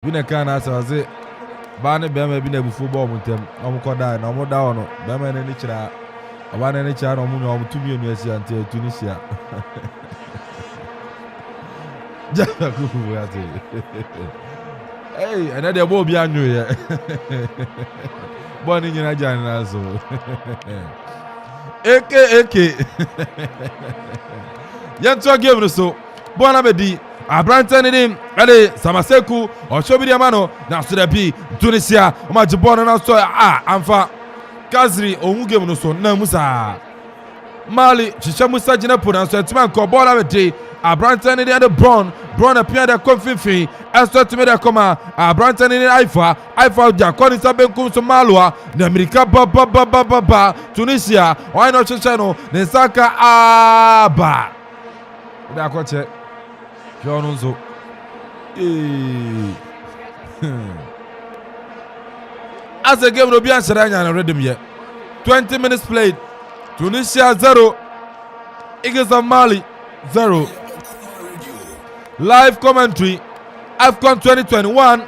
Bina kana say Bane bema bi na bu football muntem omukoda na omoda ono bema na ni kira abana ni kira na omu no omutumi enu asi ante Tunisia Jaka kufu ate Hey ana de bo bi anyo ye Bo ni nyina jan na so Eke Yanto game no so bo na bedi Abrante ni ale Samaseku Oshobiri amano na so da bi Tunisia omajibona na so amfa Kazri owu game no so na musa Mali chicha musa jina pona so etima ko bola bedi Abrante ni de Brown appear the confinfin extra to me da koma Abrante ni Aifa ja koni sabenkum so malwa na America ba Tunisia why not chicha no ne saka aba da ko che Jonzo As the game will be answered and rhythm yet 20 minutes played Tunisia 0 Eagles of Mali 0 Live commentary AFCON 2021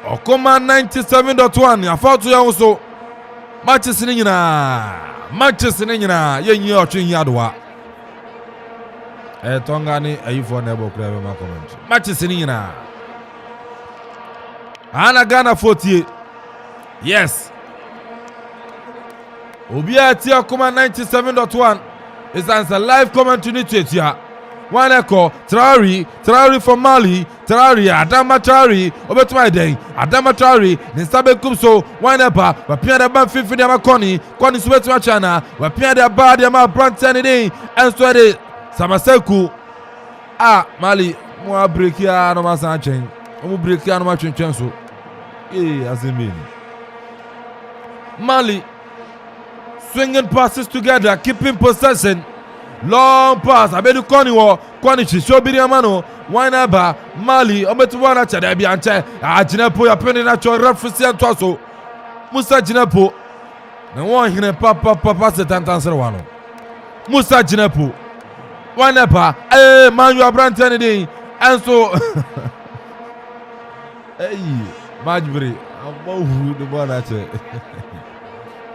Okoma 97.1 ya fatu ya uso matches ni nyina yenyi otwe yadwa Tonga ni ayifo na ebo kura be ma commentary matches ni nyina ana Ghana 48 yes Obia ti Okoma 97.1 is answer live commentary ni twetia one echo Traore from Mali Traore Adama Traore obetuma den Adama Traore ne sabe kumso one eba wapia da ban fifi de makoni koni so betuma chana wapia da ba de ma Brantani den enso de Samaseku Mali mo break ya no ma san chen mo break ya no ma twen so azemi Mali swinging passes together keeping possession long pass abedu koni Shobiri amano wana ba Mali obetu wana chada bi anche ajinepo ya pende na cho referee anto so Musa Jinepo na won hine papa setantansere wano Musa Jinepo wana ba Manu Abrante ni din enso Majbri abahu de bona che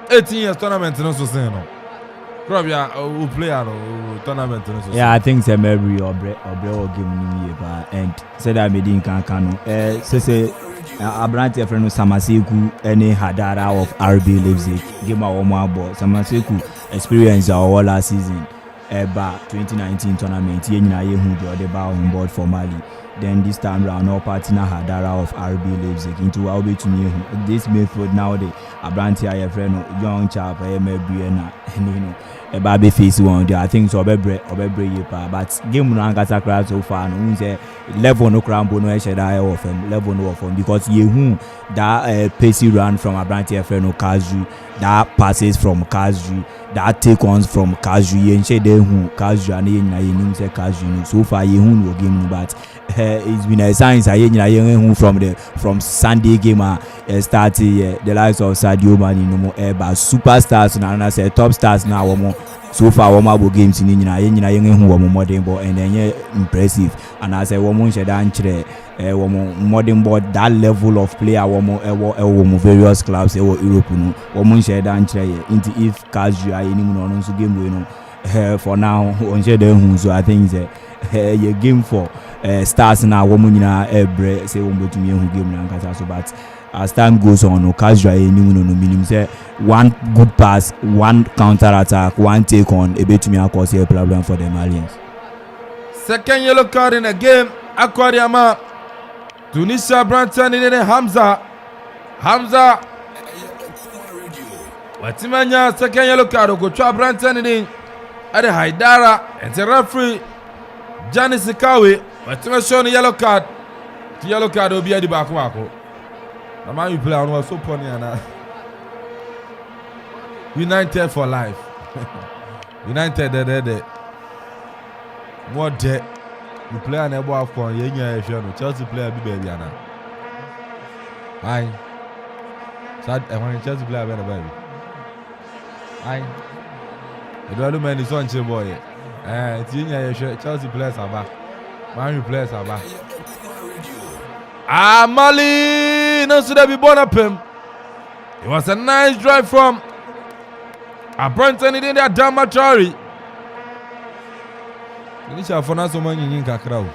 18 years tournament no so sen no Probably who play our tournament. Yeah, I think some every or game and said I made in Kankano. Say Abrante friend Samaseku any Hadara of RB Leipzig. Game our more ball. Samaseku experience our all last season. 2019 tournament. Yena who draw the ball on board for Mali. Then this time round, our partner Hadara of RB Leipzig into our way to me. This midfield now the Abrante friend young chap and Baby face one day. I think so. Obebre but game no angasa cry so far. No say level no crambo no esheda of him level no of him because you that pacey run from Abrante friend no Kazu that passes from Kazu that take ons from Kazu yen she de hu Kazu and yen na yen say Kazu so far you no game but it's been a sign say yen from Sunday game start the likes of Sadio Mane no more but superstars na say top stars now so far woman games in yen hu modern ball and then impressive and I say woman she dan kire modern ball that level of player woman various clubs Europe no woman she dan kire into if Kazu any no so game we no for now on she dan hu so I think a game for stars now woman nyina say woman betumi hu game na nkasa so but as time goes on Kazu no meaning say one good pass one counter attack one take on a bit to cause a problem for the Malians. Second yellow card in a game Aquariama Tunisia Branton in Hamza Watimanya second yellow card go to Branton in at the Haidara and the referee Janice Kawe Watima shown yellow card will be at the back wako. The man you play on was so funny and United for life. United there. More debt. You play an able for Yenya Chelsea player be baby ana. Aye. Sad when Chelsea player be baby. Aye. The do man is on boy. It's Yenya Chelsea players are back. Man you players are back. Mali no so that be born up him. It was a nice drive from Brandon in there Damatari. Tunisia for now so many in kakra.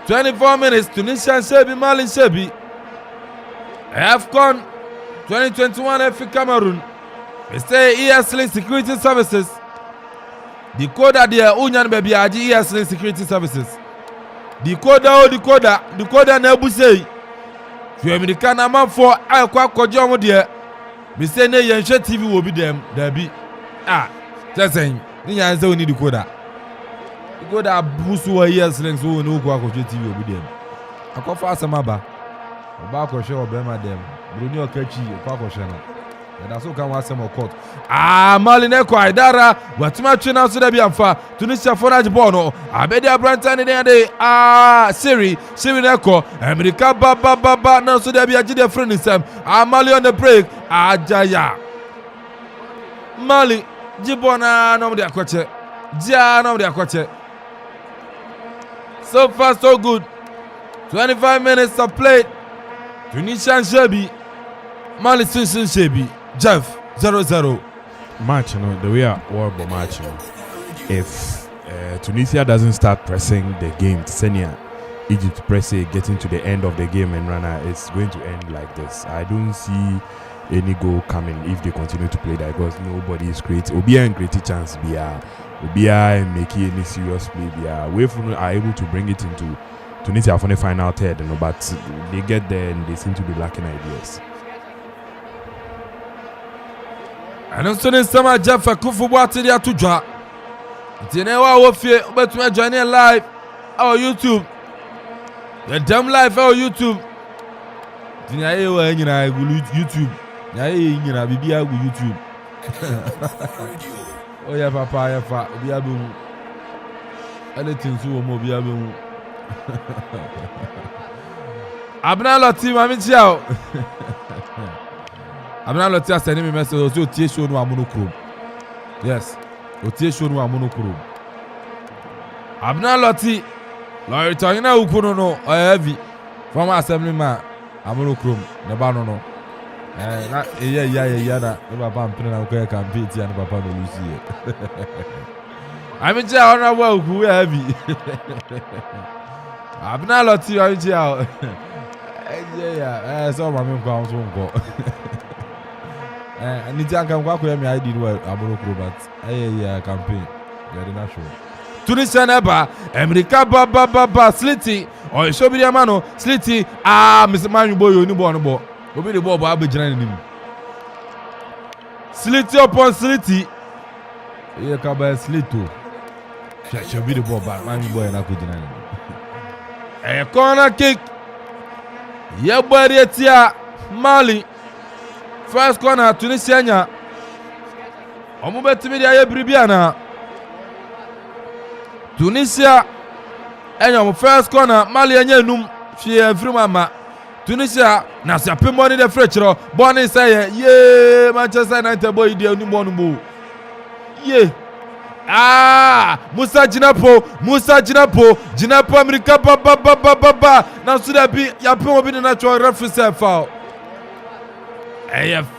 24 minutes Tunisia Sebi Mali Sebi. AFCON 2021 F Cameroon. We say ESL Security Services. Decoder there Unyan baby aji ESL Security Services. Decoder na ebusei. Fi America na man for akwa kojo mo there. Me say na yenhwe TV wo bi dem da bi. Tesen ni yan say oni decoder. Decoder busu wa ESL so oni ko akohwe TV wo bi dem. Akofa asemaba. Oba akohwe obema dem. Bruni okachi ko akohwe no. That's so can was some court. Malineko Aidara, Watuma China so be amfa. Tunisia forage bono. Abedia Branton in there. Siri Neko. America baba now so there be a friend in Sam. Mali on the break. Jaya. Mali Jibona no dia kwache. Jia no dia kwache. So far so good. 25 minutes of play. Tunisian Shebi. Mali Sinsin Shebi. Jeff 0-0 match, the way I work the match, if Tunisia doesn't start pressing the game, Senia, Egypt press it, getting to the end of the game and runner, it's going to end like this. I don't see any goal coming if they continue to play that because nobody is great. Obia and great chance be Obia and making any serious play. We are able to bring it into Tunisia for the final third, but they get there and they seem to be lacking ideas. And also in summer Jeff Kufubuati dia tujwa. Tinewa wofie obetuma join live on YouTube. The damn live on YouTube. Tinya yewa nyina YouTube. Ya ye nyina bibia go YouTube. Oh yeah papa ya fa bia be hu. Anything so mo bia be hu. Abna loti mami chiao. Abna loti aseni me message so tie show no amonokrom. Yes. O tie show no amonokrom. Abna loti Lorita ina ukuno no heavy from assemblyman amonokrom ne ba no. Na yeah na e papa mpene na ko campaign ti an papa no lucy. Ami je honorable uku heavy. Abna loti ami je so mama nko so nko. Ni janka kwa ko yemi ID no amonokrom but campaign very natural. Tunisia neba America baba Slity or Shobiri Amano Slity Mr. Manu boy oni bo no bo obi the ball ba abegina nim Slity upon Slity e ka ba Slito Shobiri the ball ba Manu boy na ko gina nim corner kick ye body etia Mali first corner Tunisia nya omo betimi dia ye biribia na Tunisia enyo first corner Mali enye num fie mama Tunisia na sia pemoni de frechro boni say ye Manchester United boy de oni mo no ye Musa Jinapo America baba na so da bi ya pemo bi na cho referee say foul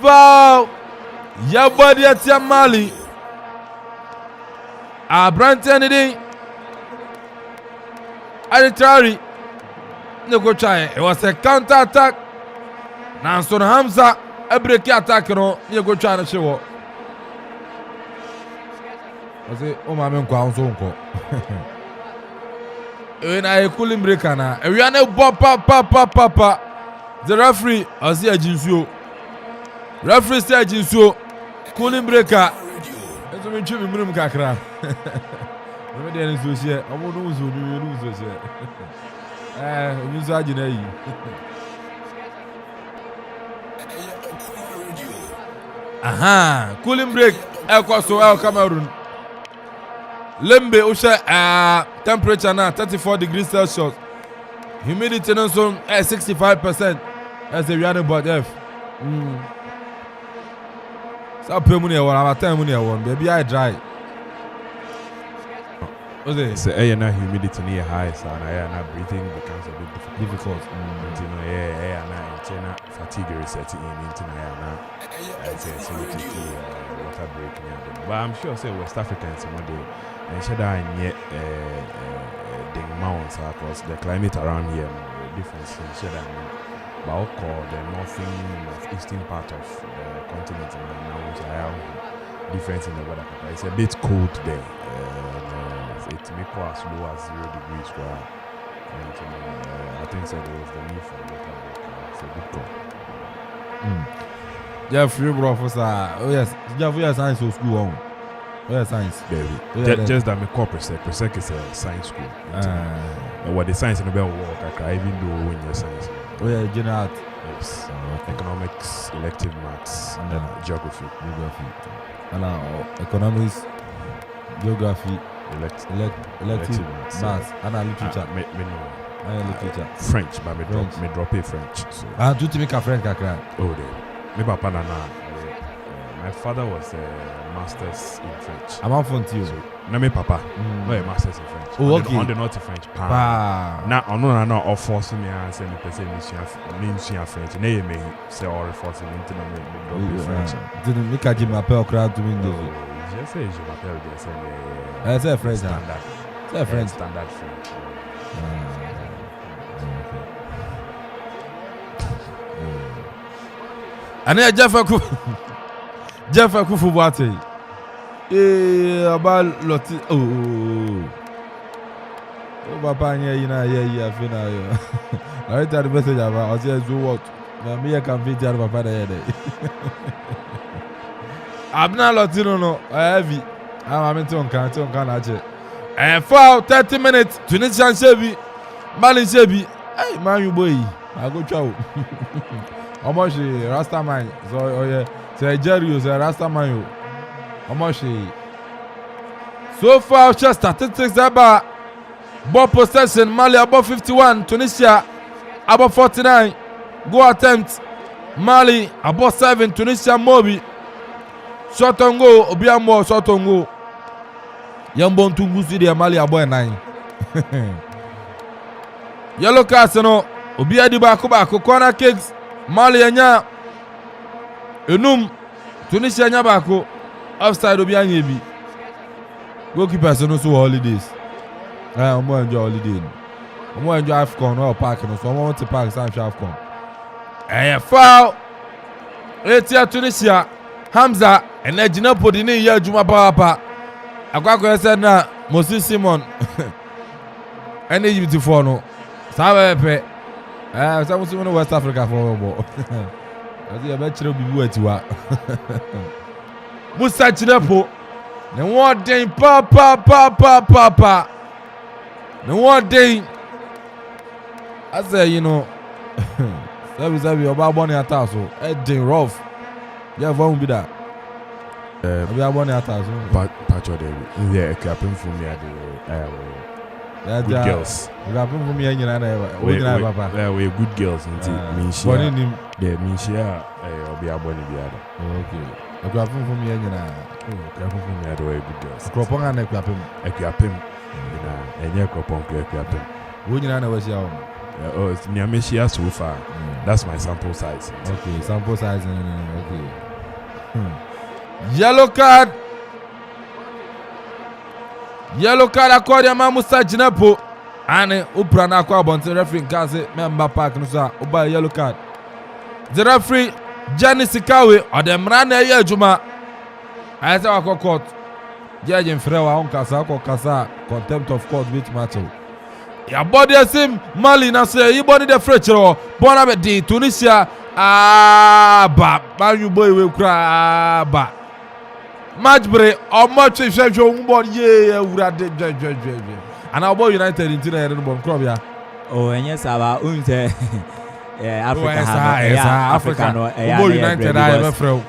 foul ya body atia Mali Branton ni Aritari Neko try. It was a counter attack. Now so Hamza a break attack no Neko try na shewo. I say o ma me nko anso nko. E na e cooling breaker na. E wi na papa. The referee asi ajinsuo. Referee say ajinsuo. Cooling breaker. Enso me twi me munum kakra. We dey in social. Omo no uzo no social. Uzo agina yi. Cooling break. El Cameroon. Lembe usha temperature na 34 degrees Celsius. Humidity no so 65%. As a real about F. So pay money one, our time money one. Baby I dry. Was it? So na humidity near high, so na breathing becomes a bit difficult. You know, na fatigue resetting into na it's water break. But I'm sure say West Africans one day and should I yet the mountains because the climate around here different. Should I but I'll call the northeastern part of the continent now which I have difference in the weather. It's a bit cold there. It may go as low as 0 degrees. I think so there was the need for water break. It's a good call. Jeffrey Professor. Oh yes, Jeffrey science school on. Oh yes, science. Baby. Just that my core Presec is a science school. What the science in the bell work, even though when you're science. Oh yeah, general. Yes. Economics, elective maths, and then geography. And economics, geography, elective maths, and literature. Literature. French, but me drop a French. So. Do you make a French kakra? Oh, there. Me papa na. My father was a master's in French. I'm on phone to you. No, me papa. No, a master's in French. Oh, okay. On the not French. Now, no, or forcing me and saying me mission French. Nay, me say or forcing me to French. Didn't make a give my pal crowd to me. Just say je m'appelle bien say. I say French standard. Say French standard French. And then Jeff Akufu Boate. About Lottie. Oh, Papa, you feel now. I read the message about I do what? Me, I can feed your Papa the day. I'm not Latino, no. Heavy. I'm in Tonka. And for 30 minutes, Tunisian Shebi, Mali Shebi. Hey, man, you boy. I go chow. How much Rasta man? So, oh yeah. Say Jerry, say Rasta man. How much? So far, just statistics about ball possession. Mali about 51. Tunisia about 49. Goal attempt. Mali about 7. Tunisia Mobi. Shot on goal. Obiamo shot on goal. Yambon Tungusi de Mali about 9. Yellow card, no. Obiadi bako corner kicks. Mali anya enum Tunisia anya bako offside obianye bi goalkeepers no so holidays omo enjoy holiday omo enjoy AFCON no park no so omo want to park San AFCON foul etia Tunisia Hamza enagina podini ya adwuma papa akwakọ said na Moses Simon ene beautiful no sabe some in West Africa for ball. I see a better be wetiwa. Musa Chinepo. The one day papa. The one day I say, you know, Sabi about money at us. So day rough. Yeah, won't be that. We are money at us. Patcho David. Yeah, capping for me at the good girls. We are from me and papa. Yeah, we good girls. Yeah, me share. I'll be a bonny biada. Okay. We are from me and capping for me at the way good girls. Cropon and a clapping. A clapping. And your cropon clapping. Would you know what's your oh, it's near me share so far. That's my sample size. Okay, sample size. Okay. Yellow card. Yellow card according to Musa Jinepo. And Upra na kwa bonte referee kaze member park no so oba yellow card. The referee Jani Sikawe or the mra na ye adwuma. I say wa court. Judge mfre wa on kasa contempt of court which match. Ya body sim Mali na say you body the frechero. Bona be di Tunisia ba you boy we kra ba. Match break or match hwehwe wo ye awurade jejejej. And our boy United in Tina and Bon Crobia. Oh, and yes, our own Africa no United.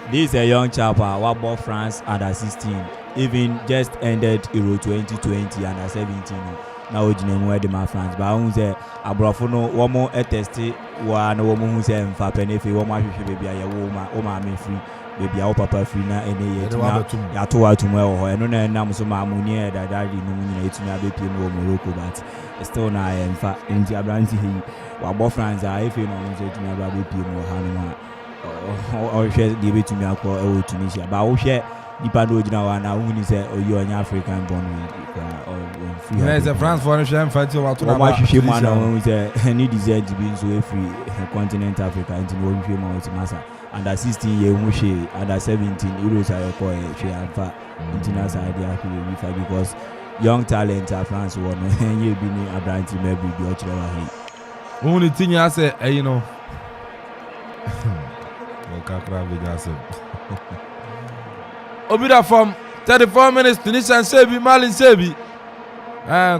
This is a young chap, what ball France under 16, even just ended Euro 2020 under 17. na ogina mu de ma France ba hu say abrofo no wo mo test wa na wo mo hu say mfa penefi wo mo ahwehwe baby aye wo ma me free baby awo papa free na ene ye tuna ya to wa tumu e ho eno na nam so ma amuni e dadadi no nyina etumi abepie no Morocco but still na mfa nti abranti he wa bo France a efe no nso etumi abepie mo ha no ma o hwe de betumi akọ e wo Tunisia ba wo hwe nipa no ogina wa na hu ni say oyi onya African born free na say France for no hwe mfa ti wa to na ba hwe ma na hu say any desert bi nso e free continent Africa nti no hwe ma o ti masa under 16 year hu hwe under 17 Euros are ko hwe amfa international dia happy we because young talent at France won enye bi ni Abranti maybe bi o kire wa he who ni tinya say you know no kakra bi ga say Obida from 34 minutes Tunisian Sebi Malin Sebi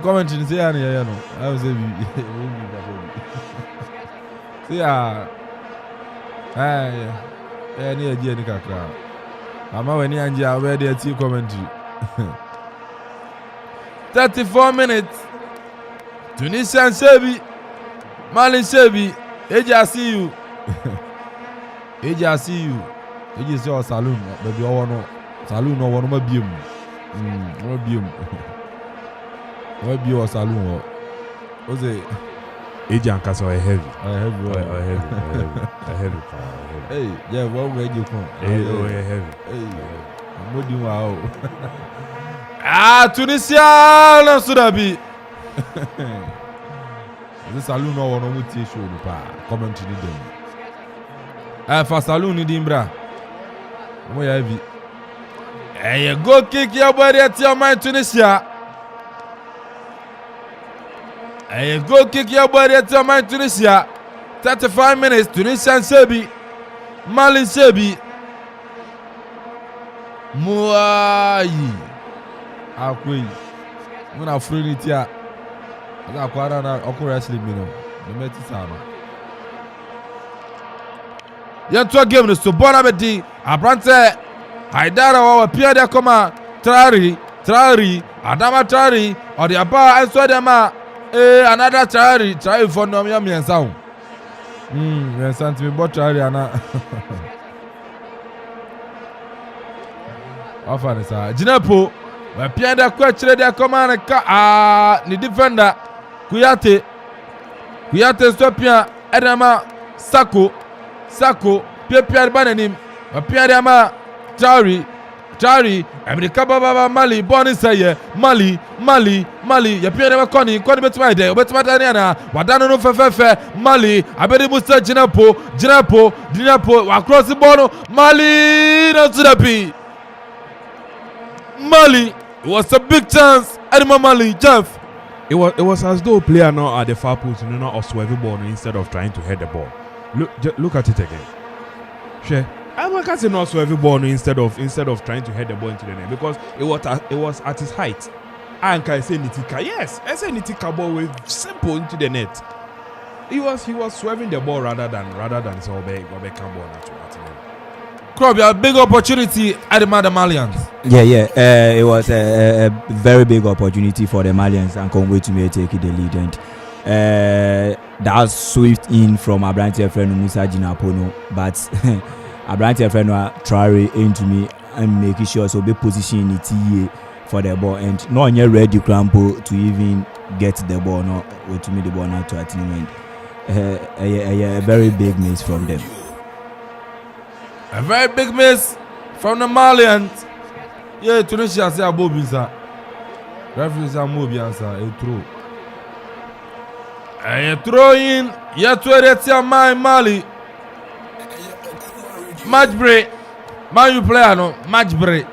commentary say ya no I was Sebi see ni eje ni kakra ama weni anje awe dey ati commentary 34 minutes Tunisian Sebi Malin Sebi eje I see you eje say saloon baby owo no saloon no wono mabiem no bio saloon o oze eje ankasa o heavy hey yeah what we eje kon heavy modi wa o Tunisia na sudabi the saloon no wono mu tie show no pa commentary dem fa saloon ni dimbra mo ya heavy go kick ya body at your mind Tunisia. Go kick your body at your mind Tunisia. 35 minutes Tunisian Sebi Malin Sebi Muayi akwe muna free tia za kwara na okura wrestling me no meti sana yanto game no so bona bedi Abrante Haidara wa pia de koma Traori Adama Traori or the aba enso dem a another Traori for no me miensa ho miensa ntimi bo Traori ana afane sa Ginepo wa pia de kwa kire de koma na ka ni defender Kuyate so pia edama Sako pia bananim wa pia de ma Traori America baba Mali born say Mali ya pia never koni betuma ide obetuma tani na wadano no fefe Mali abedi musta Ginepo wa cross ball Mali no to the P Mali it was a big chance Edma Mali Jeff it was as though player now at the far post not also every ball instead of trying to head the ball. Look at it again. Share I can't say not so every ball instead of trying to head the ball into the net because it was at his height. And can I say Nitika? Yes, I say Nitika ball with simple into the net. He was swerving the ball rather than so Obe ball at Crop, a big opportunity at the Malians. Yeah. It was a very big opportunity for the Malians and Congo to me take the lead and that swept in from Abranti friend Musa Jinapono, but Abranti friend Traore into me and making sure so be position it for the ball and no one ready Crampo to even get the ball no or to me the ball not to attain a very big miss from them. A very big miss from the Malians. Yeah, Tunisia say Abobisa. Referees are Mobiansa, a throw. A throw in, yet to Eretia Mali. Match break. Man, you play, no? Match break.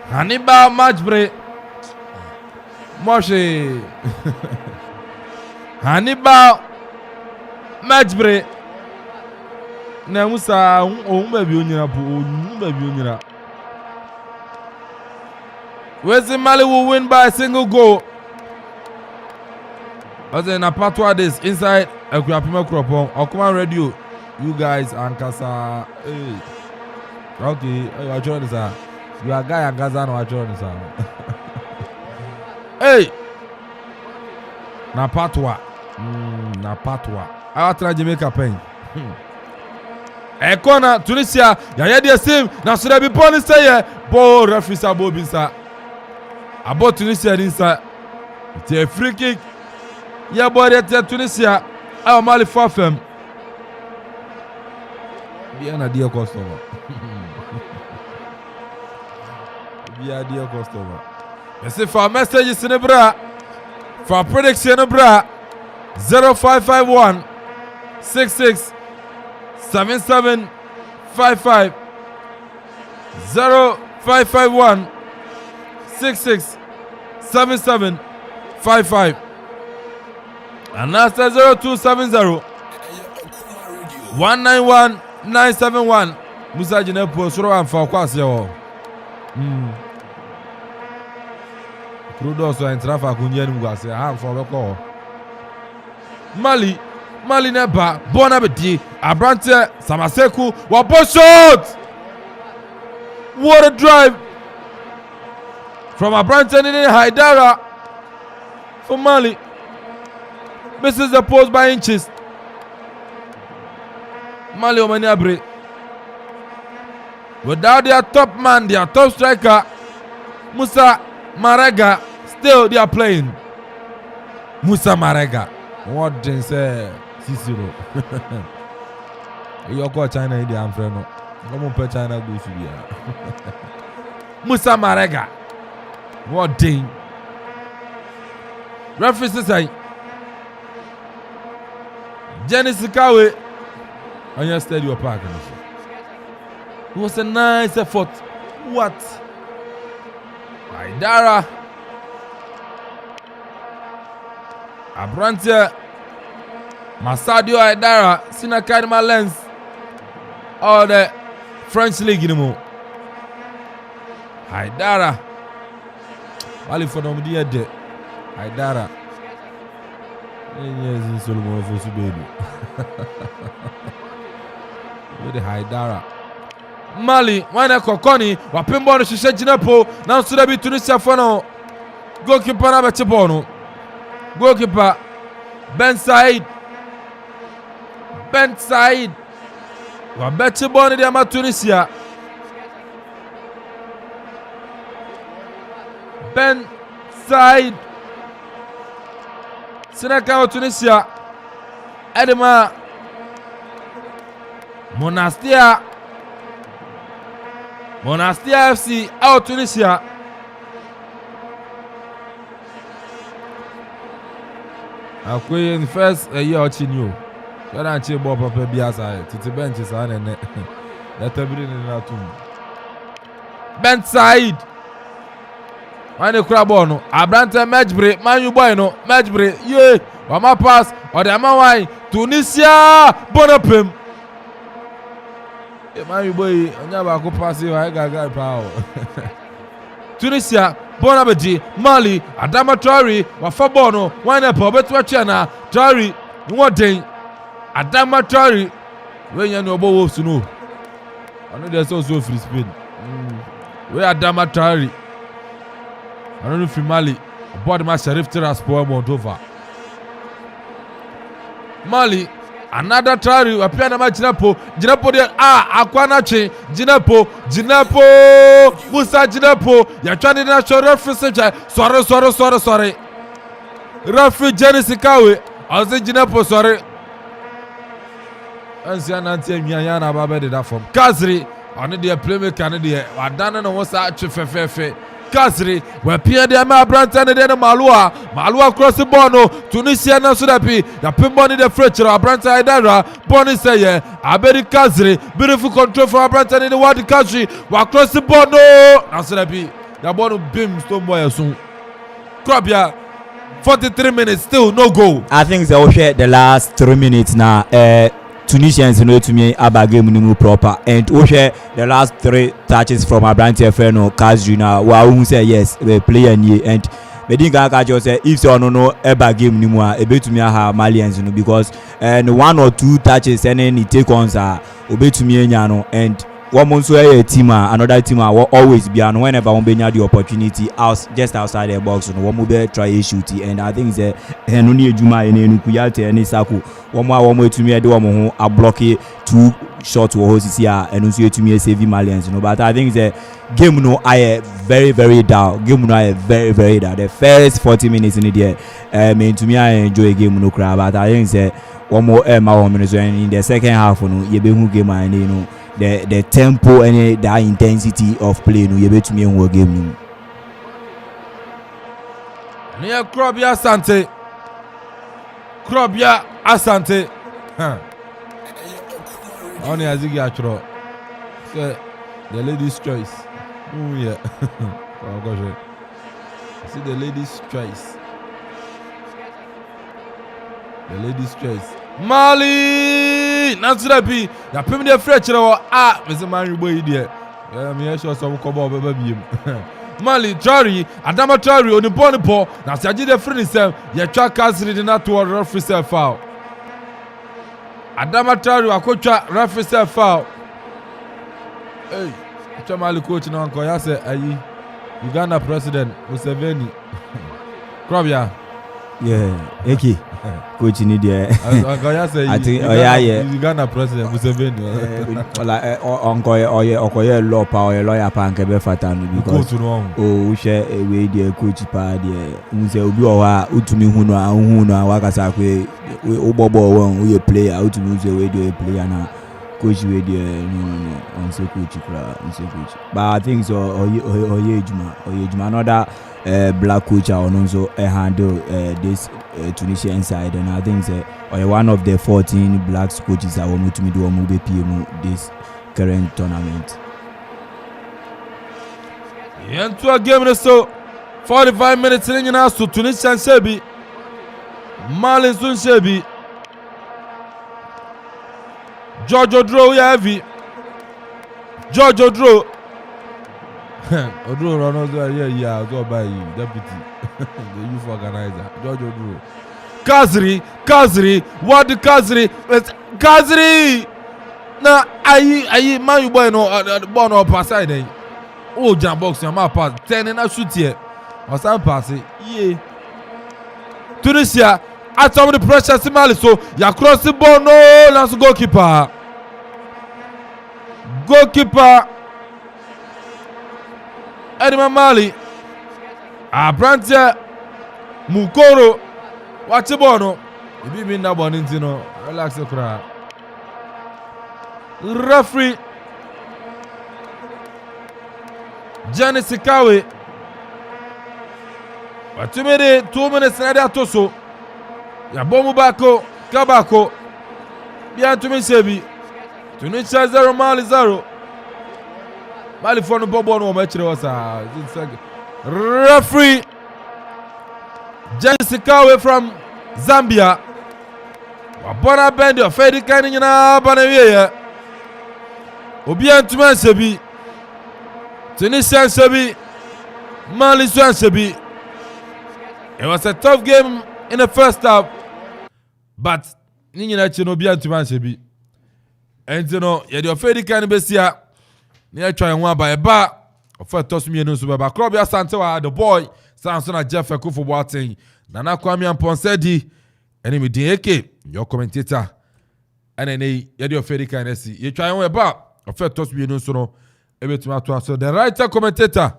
Hannibal match break. Moshe. Hannibal match break. Na Musa baby onyina West Mali will win by a single goal. As in a part this inside Ekwapima Kropon Okuma Radio, you guys and Kasa. Hey. Okay, you are joining us. You are guy and Gaza no are joining us. Hey, na patwa. I try Jamaica pain. Corner Tunisia. Ya the same. Na so be born say ball referee sabo binsa. About Tunisia dinsa. It's a free kick. Ya boy at Tunisia. I Mali Fafem. Bien a dear customer. Bien dear customer. Merci for messages in the bra. For prediction in the bra. 0551 66 77 55 0551 66 77 55 and that's 0270 191 971 Musa Jinepo Suro and for Kwasio. Crudo so and Trafa Kunyan was a hand for the call. Mali Neba, Bonabeti, Abrante, Samaseku, Wapo shot! What a drive from Abrante in Haidara for Mali. Misses the post by inches. Mali Omaniabre. Without their top man, their top striker, Musa Marega, still they are playing. Musa Marega. What did say? Cicero. You call China in the Amfreno. Come on, China go to be. Musa Marega. What ding? Referee say Jenny Sikawe on your stadium park. It was a nice effort. What? Aidara. Abrante Masadio Aidara Sinakad Malens or the French League anymore. Aidara Wali for them dear de Aidara. Yes, in Solomon for Subedu. With the Haidara. Mali, Wana Kokoni, Wapimbo, Shisha Jinepo, now Sudabi Tunisia Fono. Goalkeeper Abatibono. Goalkeeper Ben Said. Wabetiboni de Ama Tunisia. Ben Said. Sinaka Tunisia. Edema Monastir FC out Tunisia. Akwe in first year Ochinyo. Where and che ball papa biasa titi bench is an and that every in that too. Ben Said. Mane Krabono, Abrante Matchbre, Manu Bueno, Matchbre, yeah, Wama pass, or the Amawai, Tunisia, Bonapim. Manu boy, never go pass you, I got power. Tunisia, Bonabeji, Mali, Adama Traore, Wafabono, Wanepo, Betwachana, Traore, what day? Adama Traore, when you know about wolves to know. I know there's also free spin. Where Adama Traore? I don't know if Mali bought my Sheriff Tiraspol Moldova. Mali, another Traore, appear na Jinepo, Jinepo there, Aquanache, Jinepo, Musa Jinepo, you're trying to national referee, sorry. Referee Jenny Sikawe, I'll say Jinepo, sorry. And see an anti Miana Babede that from Kazri, on the playmaker, and the Adana was actually fair. Kasri, where Pierre de Abrante and then Malua cross the bono, Tunisia na Sudapi, the Pimboni the Fletcher, Abrante Aidara, Bonnie Sayer, Abedi Kasri, beautiful control for Abrante in the water country, while cross the bono, Nasudapi, the bono beam stone boy soon. Krabia, 43 minutes, still no goal. I think they will share the last 3 minutes now. Tunisians know to me about game nimu proper and we share the last 3 touches from Abrante Feno Kazuna who say yes we play and Medinga Kajo say if you no about game nimu a bit to me have Malians because and 1 or 2 touches and then he take ons are obey to me and one also a team another team will always be and whenever one be the opportunity just outside the box one will be try a shoot and I think the Henuni Juma in Kuyate and Isaku one more to me do one a block 2 shots or here and also to me save Malians but I think the game no I very down game no I very down the first 40 minutes in the mean to me I enjoy game no crowd but I think the one more minutes in the second half you be who game and you know the tempo and the intensity of play no you bet me in game no near Krobia Asante only as you get through the ladies choice yeah oh gosh see the ladies choice Mali Nasrabi ya pem de frechre wo me man boy die me sure so ko ba biem Mali Traore Adama Traore oni bonipo na siaje de free nisem ye twa Kasri de na to referee self foul Adama Traore akotwa referee self foul hey twa Mali coach na nko ya say ayi Uganda president Museveni Krobia yeah eki coach ni there I think Uganda president Museveni okoye law power lawyer pa nke be fata no because we share we there coach pa there unse obi o ha utumi hu no wakasa kwe ogbobo won we player utumi use we there player na coach we there no on say coach but I think so oye ejuma another black coach also handle this Tunisian side and I think one of the 14 black coaches that want to do a PM this current tournament. Into a game so 45 minutes in your house to Tunisian Sebi Mali Sun Sebi Giorgio Dro heavy Giorgio Dro Odro Ronaldo yeah go by deputy the youth organizer Giorgio Dro Kazri what the Kazri na ayi man you boy no born up aside there oh jam box your map pass 10 na shoot here or some pass yeah Tunisia at some of the pressure Mali so ya cross the ball no let's goalkeeper Edima Mali Abrantia Mukoro watch the ball no you be na ball into no relax the crowd referee Janice Kawe but 2 minutes na dia toso ya bomu bako kabako bia tumi sebi Tunisia 0 Mali 0 Mali for no bobo no match was referee Janice Kawe from Zambia wabona bend your fedi kan nyina bana wiye obi antuma sebi Tunisia sebi Mali sebi. It was a tough game in the first half but nyina chi no obi antuma sebi enti no ye de ofedi kan besia na try one by ba of toss me no so ba Krobia Santewa the boy Samson na Jeff Akufo Boateng Nana Kwame Amponsedi enemy DK your commentator and ye de ofedi kan si ye try one ba of toss me no so no ebetuma to so the writer commentator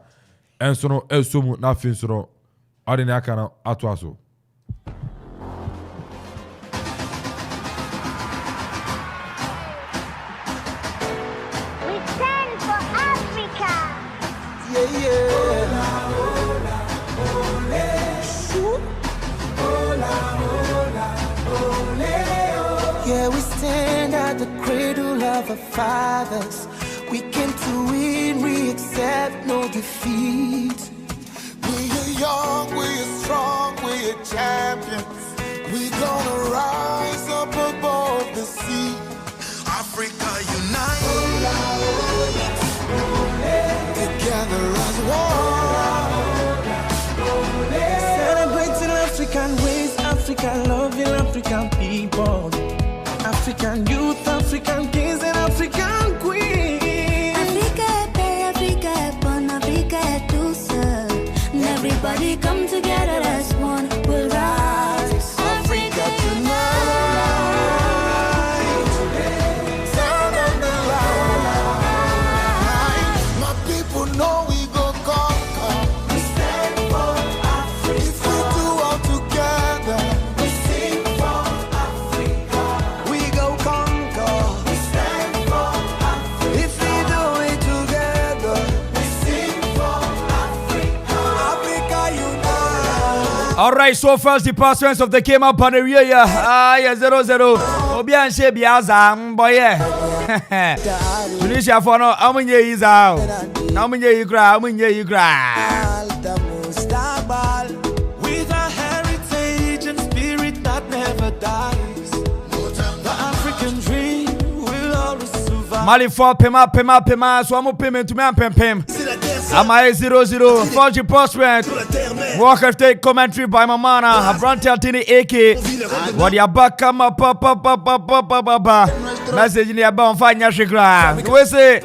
enso no esomu na fin so no ordinary kana ato so Our fathers, we came to win, we accept no defeat. We are young, we are strong, we are champions. We gonna rise up above the sea. Africa unite, together as one. Celebrating African ways, African loving African people. African youth, African kings and African queens. Alright, so first the participants of the game up on the rear. Yeah, 0-0. Obian Shebiaza, boy. Tunisia for no, how many is out? How many you cry? How many you cry? With a heritage and spirit that never dies. The African dream will always survive. Mali for Pema, so I'm payment to me and Pem. Am I 0-0? First the participant. Walker take commentary by Mamana. Abrante Altini AK. What ya back come up, papa. Message in the abound fine yashikra. We say,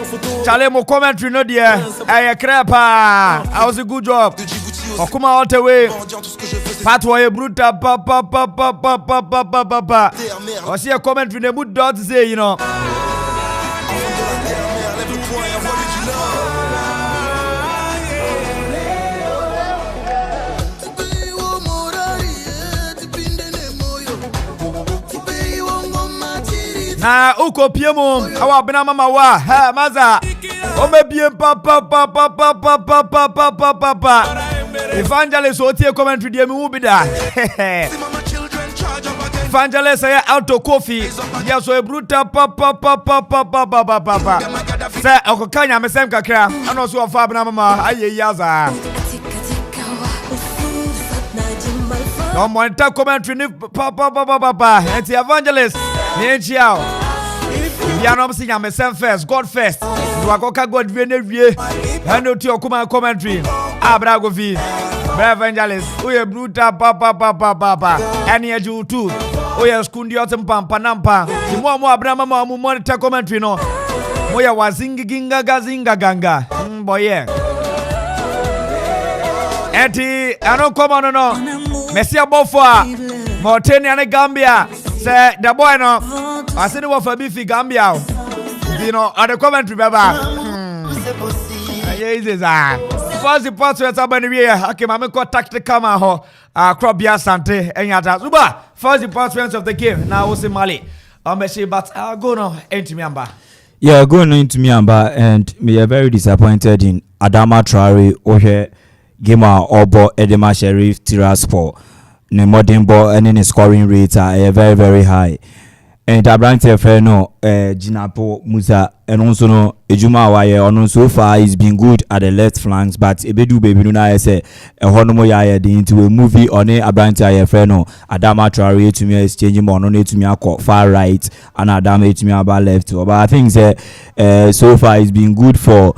Chalemo commentary no dear. Aye, crapa. I was a good job. Okuma all the way. Patwa bruta papa. I see a commentary the mood dot say, you know. Na uko piemo awa bena mama wa ha maza o mebie papa evangelist o tie commentary de mi wu bi da evangelist ya auto coffee ya so e bruta papa say okokanya mesem kakra ana so ofa bena mama aye yaza no mo enta commentary ni papa enti evangelist Nichiao. If you are not seeing myself first, God first. You are going to God vie. I know to your commentary. Abrago V. Evangelist. We are bruta papa. Any you too. We are skundi otem pampa. The more Abraham monitor commentary no. We are wazinga ganga. Boy yeah. Eti I don't come on no. Messi abofo. Mauritania and Gambia. Say the boy no, I said it was for beefy Gambia. You know, at the commentary, baba. First the parts were about the year. Okay, I'm going to tactical camera ho. Crop Bia Sante and Yata. Zuba. First the participants of the game. Now was in Mali. But I'll go now into Miamba. Yeah, going into Miamba, and we are very disappointed in Adama Traore, Ohe, Gima Obo, Edema Sheriff, Tiraspor. The modern ball and the scoring rates are very, very high. And Abrante Feno, Jinapo Musa, and also no Ejuma Waye, on so far he's been good at the left flanks, but Ebedu Baby Nuna say a Honomo Yaya into a movie on a Abrante Feno, Adama Traore to me is changing more on it to me far right, and Adama to me about left. But I think so far he's been good for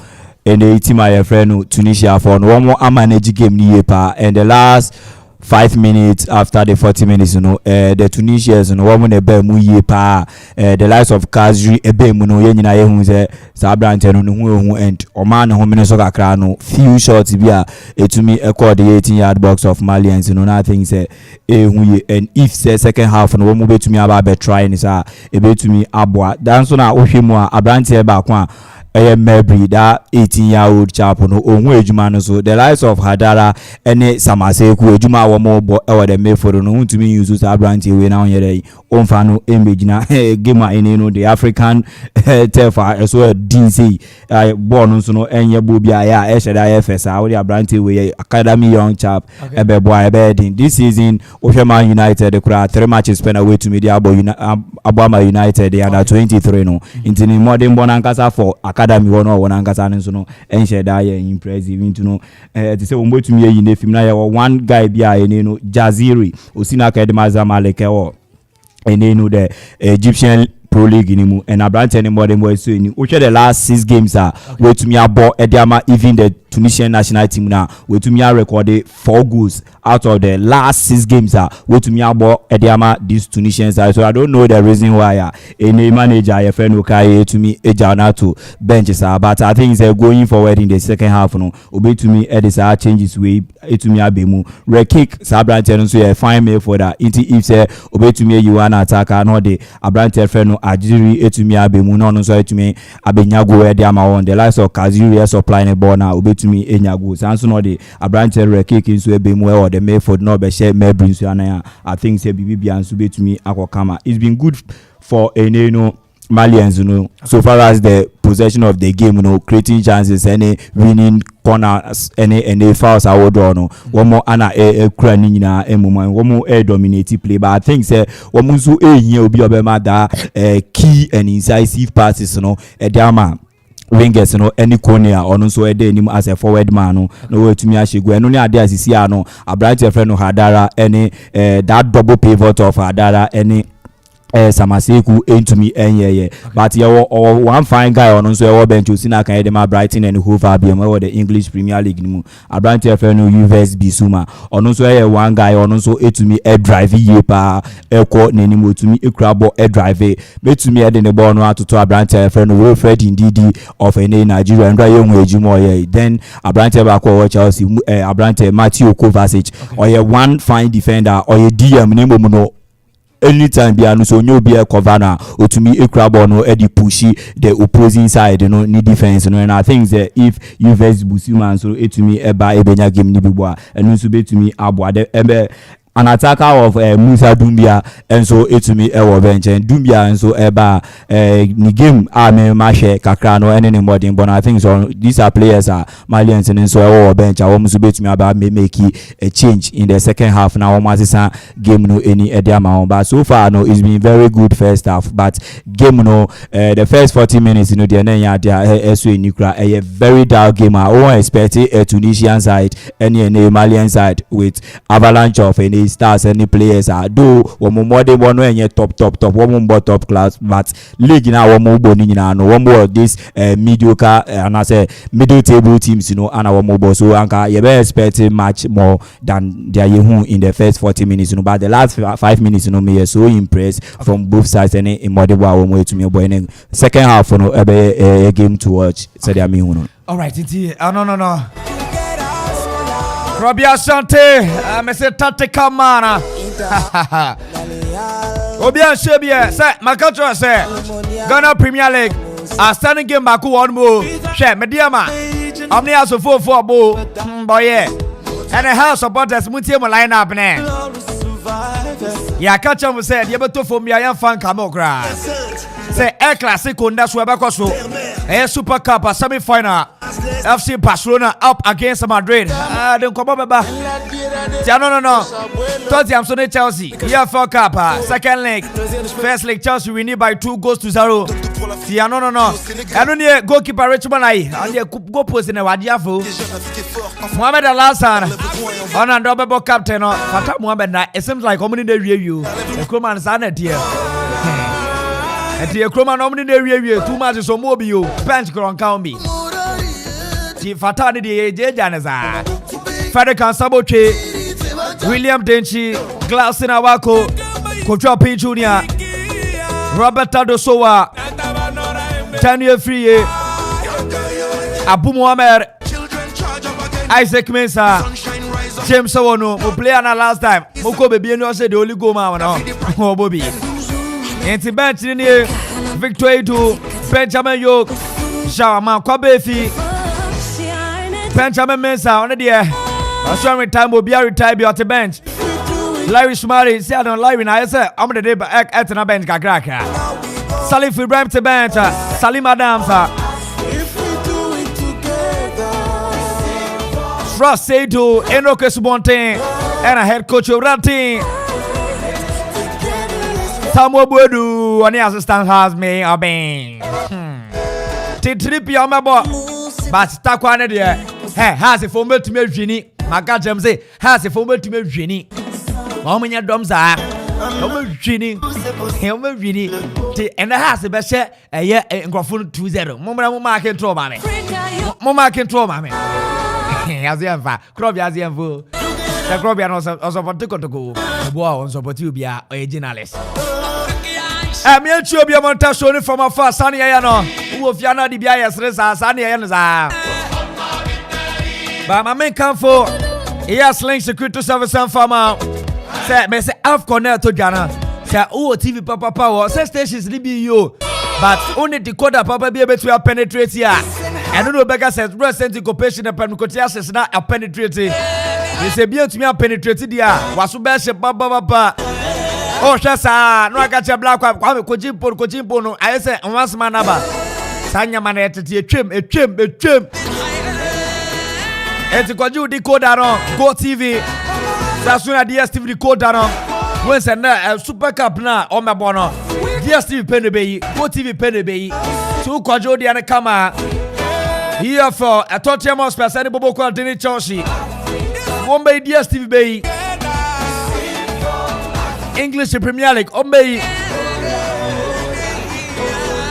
and the team I friend Tunisia for one more manage game near and the last 5 minutes after the 40 minutes, you know, the Tunisians, you know, woman a bear muye pa, the likes of Kazri, a bear muno, yenina who's a Sabrante, who and Oman, home Minnesota crano, few shots via to me a 18-yard box of Malians, you know, nothing say, and if say second half, and one move to me about trying is a bit to me abwa, dance on our Oshimwa, Abrante back one. Mebri that 18-year-old chap no onwe ejuma no so the likes of Hadara ene Samaseku ejuma wo mo bo e the Mayford no ntumi use Abrante we na onyere onfa no emegina game ene no the African tefa so DC ball no so no enye bo bia ya e sheda FS a we Abrante we academy young chap ebe boy ebe din this season Oshema United the kura 3 matches spent away to media Abama United they under 23 no intini modern bonankasa for academy one ankasa nso no enche da ye impressive into no to say we to me yin film na one guy bia ene no Jaziri osina academy Zamalek o ene no the Egyptian Pro League in and Abrante anymore than boys so in the last 6 games are where to me about Ediama even the Tunisian national team now where to me recorded 4 goals out of the last 6 games are where to me about Ediama these Tunisians are so I don't know the reason why any manager your friend okay to me ejana to benches are but I think it's going forward in the second half no obey to me edis are changes way to me abemu red kick Abrante so a fine mail for that if say obey to me you want attacker no the Abrante friend Ajiri etumi abemu no so etumi abenyago e dia ma won the likes of Kaziri supply the ball now obetumi enyago sanso no the Abrante rekeke nso ebemu e or the Mayford no be share Mebrin so anan I think say bibia nso betumi akokama it's been good for Eneno Malians, so far as the possession of the game, creating chances, any winning corners, any fouls I would draw, one more Anna crying one more dominating play. But I think say one more so here will be that key and incisive passes, a dama. Wingers any corner or no so as a forward man no way to me as you go and only idea as you see a bright friend of Hadara any that double pivot of Hadara any Samaseku into me but or one fine guy on so bench you see na kan dem Brighton and Hove Albion or the English Premier League mu a bright friend no UVS Bisuma on so one guy on so to me a drive ye pa e ko nanimu to me e crabo e drive be to me the ball no to a bright friend Wilfred Ndidi of any Nigeria and young ejimo then a bright back or Chelsea a bright Matthew Kovacic or one fine defender or a DM name no anytime be anu so nyo be a cover na otumi ekrabo no e di pushy the opposing side ni defense and I think that if you versus Busuma so etumi eba ebenya game ni bibo a enu so betumi abo de an attacker of Musa Dumbia and so etumi ewo bench and Dumbia and so eba ni game me mashe kakra no any modern but I think so these are players are Malians and so ewo bench a so betumi aba make a change in the second half now almost game no any ediama but so far no it's been very good first half but game no the first 40 minutes the nenya dia so nikra a very dull game I won't expect a Tunisian side any Malian side with avalanche of any stars any players are do one more they want to top one more top class but league now one more boni no one more this mediocre and I say middle table teams and our mobile so anka you be expecting much more than their in the first 40 minutes but the last 5 minutes me so impressed from both sides any in model way to me boy second half a game to watch so they are me all right no Robbie Asante, Mr. Tate Kamana. Obia Shebia, say, Makacho say, Ghana Premier League, a standing game back one more. Share, Mediama, Omni House of 4 bow, boy, and a house supporters, Mutiamo line up now. Ya catch him said, you better for me, I am fan Camokra. Say, a classic on that's where Bacoso, a Super Cup, a semi final. FC Barcelona up against Madrid. Don't come up back. No. Tottenham so Chelsea. EFL Cup, second leg. First leg Chelsea we need by 2-0. No. I don't need goalkeeper Richmond and the go post in a wadiafo. Mohamed Al-Hassan on and double captain. Fata Mohamed, it seems like how many they review. The Croman Sanet here. And the Croman nominee they review 2 matches or more be bench Gron County. Fatani de Janeza Federico Saboche William Denchi Glass in Awako Kotra P Jr. Robert Tadosowa Daniel Free Abu Muhammad Isaac Mensah James Sawono who play on last time Moko baby no say the only go man oh Bobby Enti bench in here Victor Edu Benjamin Yoke Shawama Kwabefi Benjamin Mensah on the air. I saw time will be a retire be at the bench. Larry Smari said on Larry I said I'm the day at the bench Gagraka. Salif Ibrahim to bench. Salim Adams. Frost say to Enoke Subonte and a head coach of that team. Samuel Bodu on the assistant has me a bang. T3P on my boy. But Takwane there. Hey, has a former to me, Jenny. My God, James say, has a former to me, Jenny. How many drums are? Jenny, Helmer Jenny, and the house the best a year and Grafun 2-0. Mama can throw mammy. Mama can throw mammy. As the Anfa, Crobby as the Anfu. The Crobby also for to go. The boy on Sopotubia, a journalist. I'm here to be a montage from a fast Sunny Ayano. Who of Yana the Bias, Sunny Ayana. But my main come for yes, link security service and farmer. Say, me say I've connected to Ghana. Say, oh, TV Papa Power. Say stations you, but only the decoder Papa be able to penetrate here. I don't know. Beggar says recent occupation and penetrate is not a penetrating. They say, be to me a penetrated here. Was to best Papa. Oh, Shasa, no, I got your black one. Kojimpo, no. I say, once man about Sanya man at a trim. It's a Koju decoder on Go TV. That's soon as DSTV decoder on. Once a Super Cup now on my bono. DSTV penny bay, Go TV penny bay. Two Kojo Diana Kama. Here for a Tottenham Hotspur, Sani Boboko, Dini Chelsea. One bay DSTV bay. English Premier League, Ombe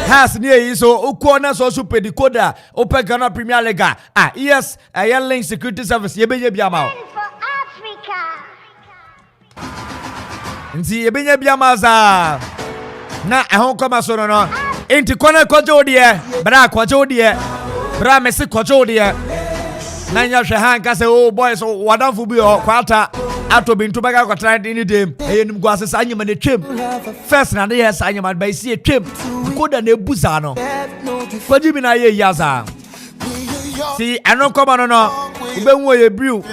has near so Ukona so super decoder, Open Ghana Premier League. Ah, yes, a Link Security Service, Yebe Biama. Nti Yebe Biamaza. Na a home come so no. Inti Kona Kojo dear, Bra Kojo dear, Bra Messi Kojo dear. Nanya Shahan say, oh boys, so wonderful be or quarter. Ato bintu baga kwa try any day enim go asesa anyama ne twem first na dey yes anyama by see twem koda na ebuza no kwaji bi na ye yaza see eno come on no ubenwo ye brew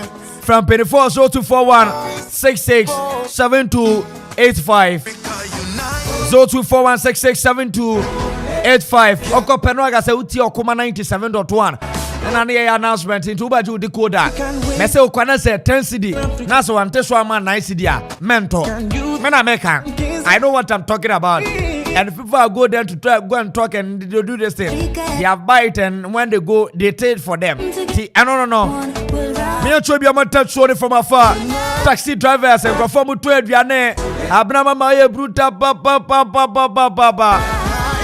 from 24 0241 667285 0241 667285 okope no aga say uti okoma 97.1 and an announcement into Baju decoder. Mese Okwana said 10 CD. Naso Anteswa man 9 CD. Mentor. Mena Meka. I know what I'm talking about. And people go there to try, go and talk and they do this thing. They have bite and when they go, they take for them. See, I don't know. Me and Chobi am touch sorry from afar. Taxi drivers and perform to Adriane. Abrama Maya Bruta Papa.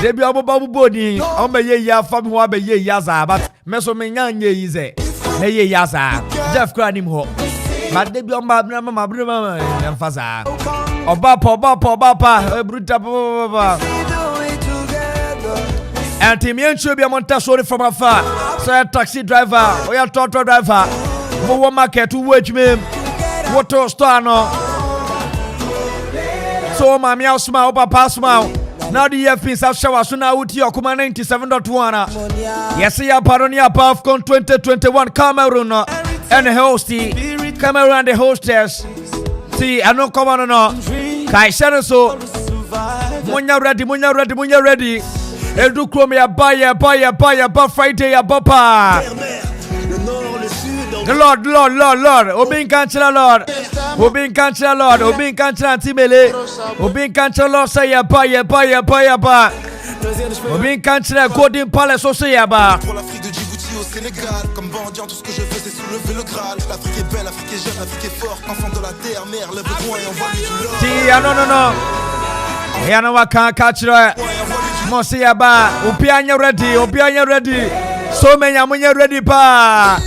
They be able to body. I'm a year from who I be yaza, but Meso Menyan ye is a yaza. Jeff Cranim ho. But they be on my brother and Faza. Oba, Bruta Papa. And Timian should be a monta sorry from afar. So a taxi driver, or a toto driver. More market to watch me. Water star no. So my meow smile, papa smile. Now the FPs have shower soon out here, Kuma 97.1. Yes, ya Paronia Pafcon 2021 Cameroon and hosty Cameroon and the hostess. See, I know come on no. Kai so Munya ready. Edu Chrome ya buy Friday ya papa. The Lord. Obin Cancer Lord. Obin Cancer Timele. Obin Cancer Lord say ya buy. Obin Cancer Golden Palace so say ya ba. Pour l'Afrique de Djibouti au Sénégal, comme bandit, tout ce que je fais c'est soulever le Graal. L'Afrique est belle, l'Afrique est jeune, l'Afrique est forte. Enfant de la terre, mère, lève le poing et envoie-lui du love. Tia no. Yana wa kan catch it. Mo say ya ba. Obianya ready. So many amunya ready pa.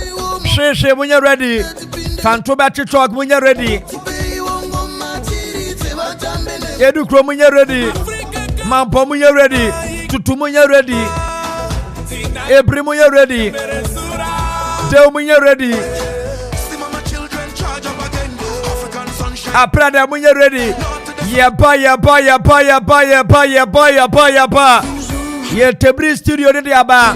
She munya ready. Kanto battery truck munya ready. Edu Kro munya ready. Mampo munya ready. Tutu munya ready. Ebri munya ready. Deo munya ready. Aprada munya ready. Yaba. Ye Tebri studio ready aba.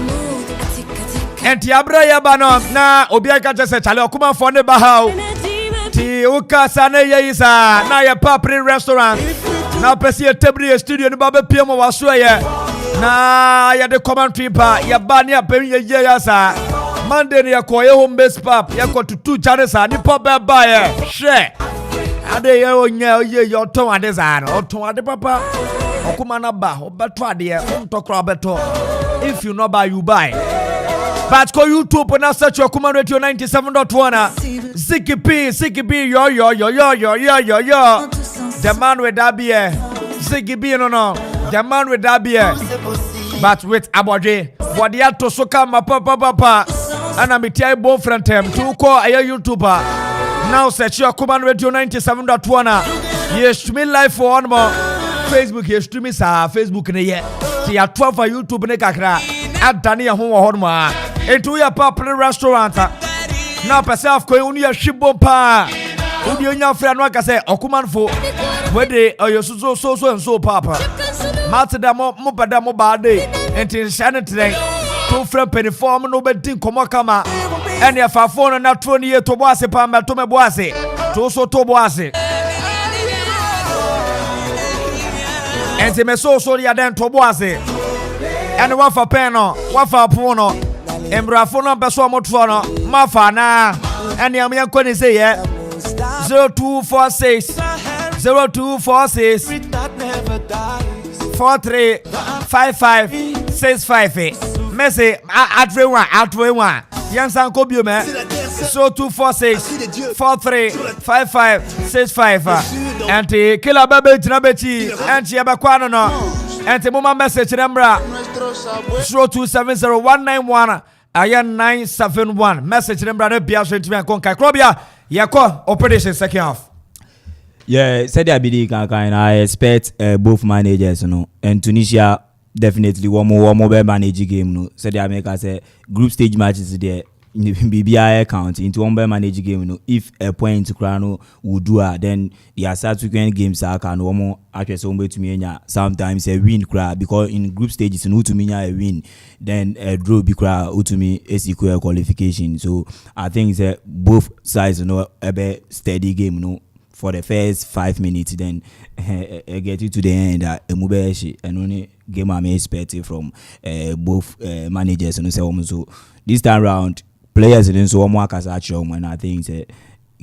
Enti abra ya bano na obi aka jese chale okuma for ne bahao ti uka sane ye isa na ya papri restaurant na pesi ye Tebri studio ni babe pie mo waso ye na ya de commentary pa ya ba ne apem ye ya sa Monday ne ya ko ye home base pap ya ko tutu chare sa ni pop ba ye hwe ade ye onya ye yo ton ade za no oton ade papa okuma na ba obeto ade ye ontokro beto if you no buy you buy. But go YouTube and search your Kuma Radio 97.1. Ziggy B, yo. The man with that beer. Ziggy B, no. The man with that beer. But with Aboje. What the to soka ma papa. And I'm a both friend him to call a YouTuber. Now search your Kuma Radio 97.1. Yes, streaming live for one more. Facebook, yes, streaming sa Facebook ne ye. See ya 12 for YouTube ne kakra. At Dania home or home. Into your popular restaurant. Now, yourself, going to your shibbo pa. Udi onya friend waka say okuman fo. Where they are your so papa. Matida mo pada mo bade. Enti shane today. Two friend penny form no bedin komo kama. And if I phone na 20 year to boase pa ma to me boase. To so to boase. enti me so ya den to boase ene wafa pen no wafa pon no embrafo no beso moto no mafa na ene am yanko ni say ye 0246 435565 Messi at one Yansan Kobio me 0246 435565 and the killer baby Tinabechi and Chiabakwana no and the mama message number 0270 Ayan 971 message number de Bia Sentiment Conca Crobia Yako operation second half. Yeah, said I expect both managers, and Tunisia definitely one more manage game. No, said I make us group stage matches there. BBI account into one manage game. If a point to Crano would do then the subsequent games are can one more access on to me. Sometimes a win crowd because in group stages no to me a win, then a draw be crowd to me a sequel qualification. So I think that both sides a steady game. For the first 5 minutes, then get it to the end. Mubeshi and only game I'm expecting from both managers and so this time round players and so on work as actual and I think the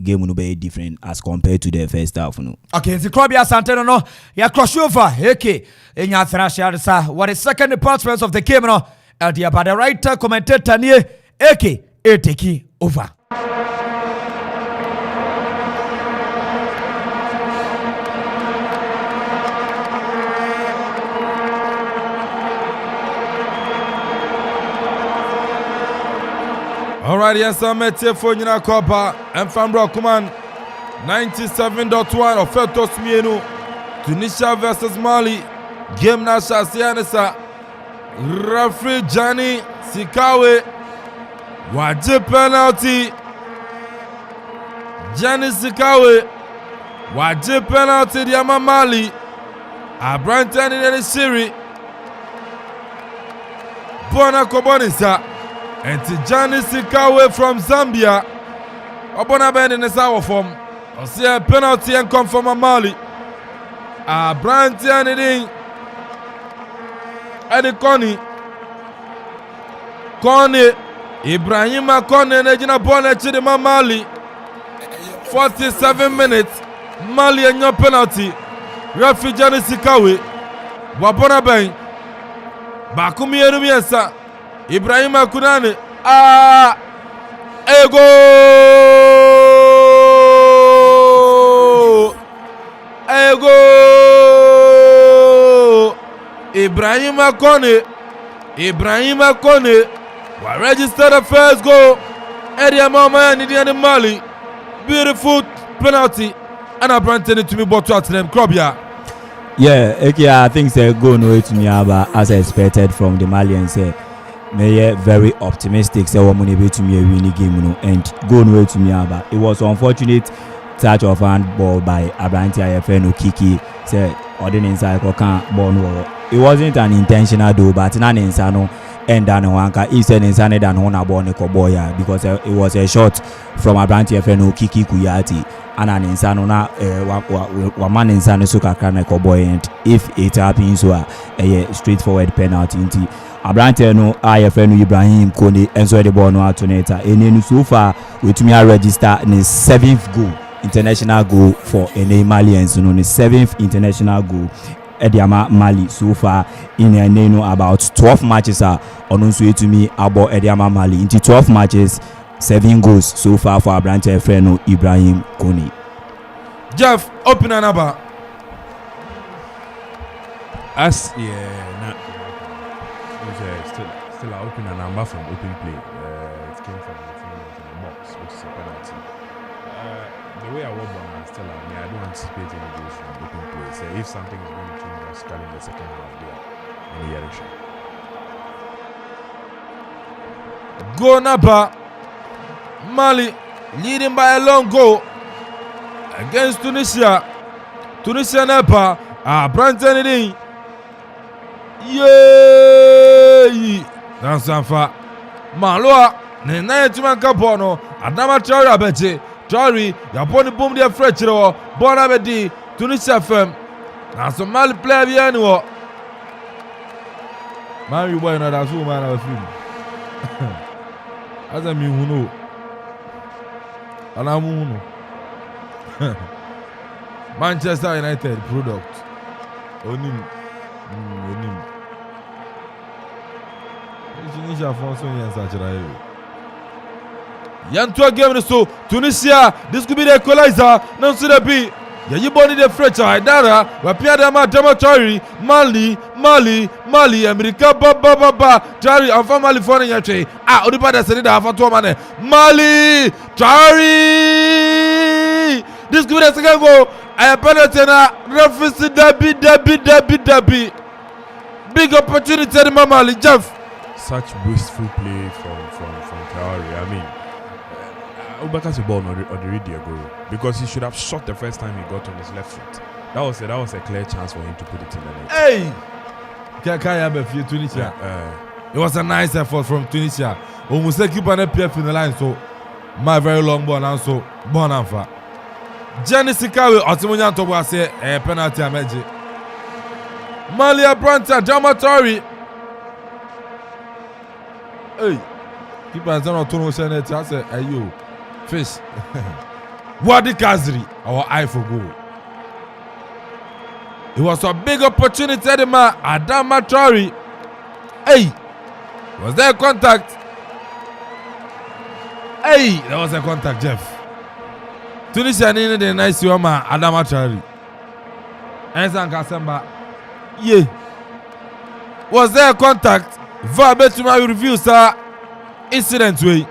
game will be different as compared to the first half. Okay, the Krobia Santana no ya cross over AK in your thrash what is second departments of the game no the about the writer commentator near AK take over. Alright, yes, I'm at Tifonyina Kopa and Fambro Kuman 97.1 of Fetos Mienu Tunisia versus Mali. Game na Shasianesa referee Gianni Sikawe waje penalty. Gianni Sikawe waje penalty di ama Mali. Abrantan in the series. Bona Kobonisa. And Gianni Sikawe from Zambia. Obona Ben in the sour form. I see a penalty and come from a Mali. Brantian in Eddie Connie Ibrahima Connie Nejina Bonne Chidima Mali. 47 minutes. Mali and your penalty. Referee Gianni Sikawe. Wabona Ben. Bakumi Erumiesa. Ibrahima Kunane ego Ibrahima Kone will register the first goal. Eddie Mama and Indian Mali. Beautiful penalty and a brand to me but to them Krobia. Yeah, okay, I think they go no to me as I expected from the Malians. May very optimistic say woman able to me a winning game and go no to me about it was unfortunate touch of handball by Abranti IFN Kiki say ordinance I can't ball no. It wasn't an intentional though but nan insano and dan wanka he said insane than one ball boya because it was a shot from Abranti IFN Kiki Kuyati and an insano na one insano suka kana boy and if it happens so a straightforward penalty into Abrante no IFN Ibrahim Kone enso the ball no atoneta enu so far we to me register in 7th goal international goal for any Malians no the 7th international goal Ediama Mali so far in about 12 matches are on so to me about Ediama Mali into 12 matches 7 goals so far for Abrante IFN Ibrahim Kone. Jeff open another as still open a number from open play. It came from the box, which is a penalty. The way I work on still, I don't anticipate any goals from open play. So if something is going to change drastically in the second half, there, any direction. Go Napa. Mali leading by a long goal against Tunisia. Tunisia Napa. Branton in. Yay! That's Sanfa. Malua, Nena Timancapono, Adama Traore Abete, Traore, Yaponi Boom de Frechero, Bonabedi, Tunisia FM, na so Mali player bi ani wo Mali boy na da so man na film aza mi hunu ana mu hunu Manchester United product onim Tunisia Fonso Yensa Chirayo. Yantua game so Tunisia, this could be the equalizer. No see the B. You body the French Haidara, Wapiadama Damatori, Mali, America Baba, Tari, and from Mali for Yache. Ah, Odibada said half a 2 minutes. Mali, Tari. This could be the second goal. I have penalty now. Reference Derby. Big opportunity to Mali, Jeff. Such wasteful play from Traore. I mean, Ubaka's ball on the radio goal because he should have shot the first time he got on his left foot. That was a clear chance for him to put it in the net. Hey, Tunisia. It was a nice effort from Tunisia. Almost keep on a PF in the line, so my very long ball and so born and far. Jenny Sikawe, Otimunyan Toba say a penalty amaji. Malia Branta, Damatori. Hey, people are not turning on it. I say, hey, you, fish. Wadi Kazri, our eye for goal. It was a big opportunity, Adama Traore. Hey, was there contact? Hey, there was a contact, Jeff. Tunisia needed a nice woman, Adama Traore. Ensan Kasemba. Yeah. Was there contact? VAR betuma review sir incident way.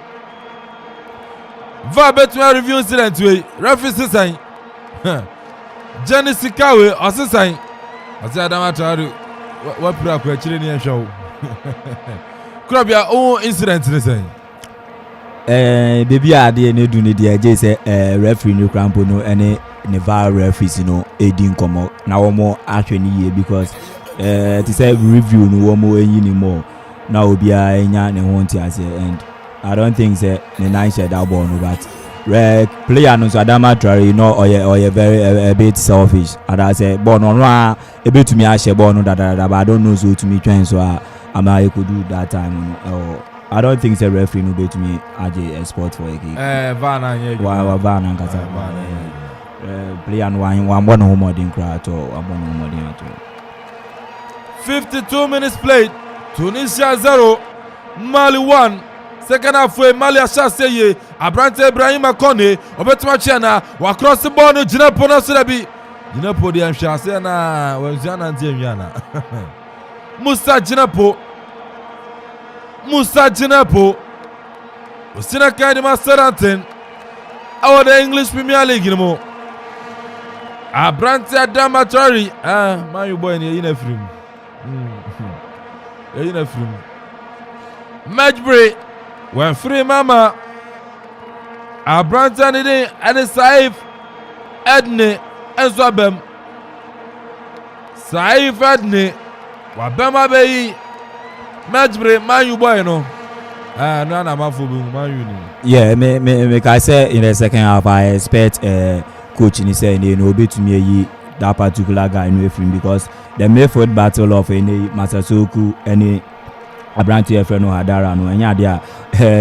VAR betuma review incident way. Referee sign. Jenny Sikawe sign. Ase Adama Traore what pray ko akire ni ehwa o. Kura bia o incident ni sign. Baby ade ne du ne dia je say referee ni crampo no ene ne VAR referees no edi nkomo na wo mo ahwe ni ye because to say review no wo mo enyi ni mo. Now be a and I don't think say the nine said that ball no but player no so Adama Traore or you very a bit selfish and I say ball no a bit to me I share ball no that but I don't know so to me trying so I could do that time I don't think say referee no be to me a sport for a game Vana player no one home or didn't cry at all 52 minutes played. Tunisia 0, Mali 1. Second half way, Mali Ashaseye, Abrante Ibrahim Akone, Obetima Chena, wa cross the ball, Jinapo na Surabi. Jinapo di Amshase na Wenzana Ndiemiana. Musa Jinapo. Usina Kadi Masteranten. Our the English Premier League mo. Abrante Adama Traore. Man you boy in a film. Majbury when free mama Abranta ni and Saif Edne Enzwabem Saif Edne Wabema Bay Majbury man you boy no no na mafubu man you yeah me I say in the second half I expect coach ni say no be to me that particular guy no free because the midfield battle of any Masasoku any Abrante Efreno Hadara no enya dia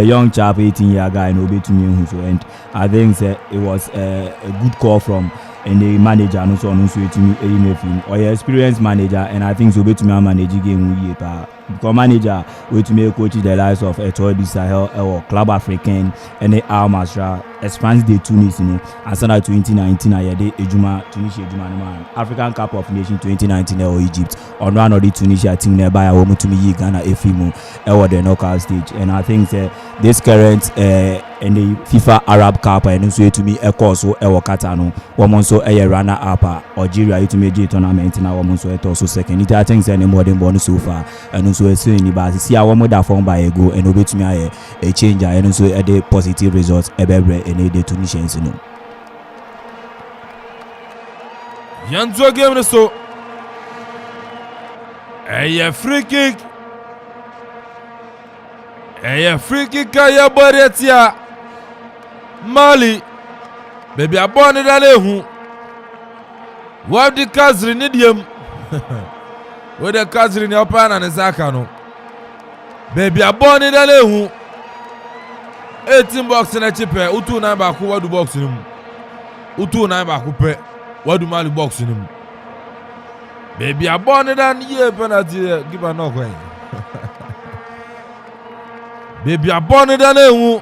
young chap 18-year guy no be to me so and I think it was a good call from the manager no so to me or your experienced manager and I think so be to me manage game we because manager we to me coach the likes of Etoile du Sahel or Club Africain and the Al Masra expands the Tunis and so 2019 I had Ejuma Tunisia Ejuma man African Cup of Nations 2019 or Egypt or one of the Tunisia team nearby home to me Ghana Efimo or the knockout stage and I think this current in the FIFA Arab Cup and so to me a course or Katano woman so a runner up Algeria to me tournament now woman so also second it I think any more than bonus so far and so in the see our mother form by a go and obey to me a change and so a the positive results every and the Tunisians no Yanzo game so a free kick ya Boretia Mali baby abone dale hu What the Kazri Nidium? Where the Kazri in your pan and a Zakano? Baby, a born in a lehu. 18 bucks in a chip, Utu Naba, who what do box in him? Utu Naba, who pay, what do Mali box in him? Baby, a born in a year penalty, give a knock way. Baby, a born in a lehu.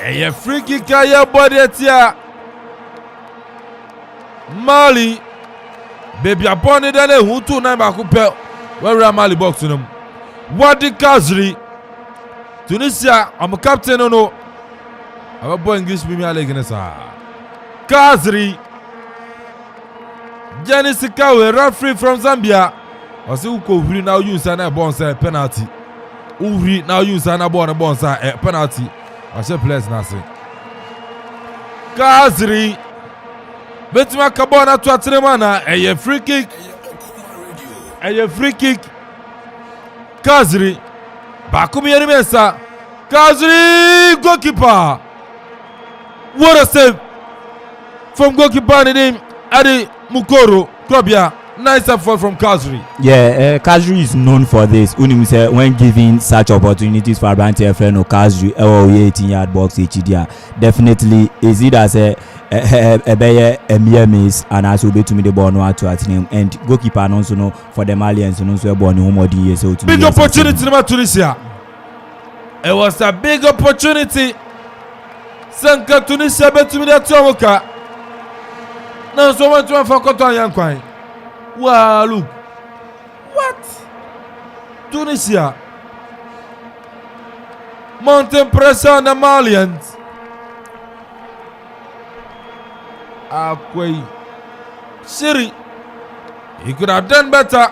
A free kick, your body at ya. Mali, baby, a born in a lehu, Utu Naba, who pay, where Mali box in him. What the Kazri? Tunisia, I'm a captain, no. I'm a boy English Premier League in a Kazri. Jenny Sikawe, referee from Zambia. I say, who now use a bonsa penalty. Who now use a bonsa penalty. I say, players nothing. Kazri. Betima Kabona to Atremana, a free kick. A free kick. Kazri. Bakumi Erimesa. Kazri goalkeeper. What a save from goalkeeper name Adi Mukoro Krobia. Nice effort from Kazri. Yeah, Kazri is known for this. When giving such opportunities for Abrante friend or Kazri, 18-yard box HDR, definitely is it as a mere miss and as will be to me the ball no to at him and goalkeeper also know for the Malians and also born in home years so to big opportunity in Tunisia. It was a big opportunity. Sanka Tunisia bet to me that Tomoka. Now someone to for Cotton Yankwine. Wow, look. What? Tunisia. Mountain pressure on the Malians. Akwe Siri, he could have done better.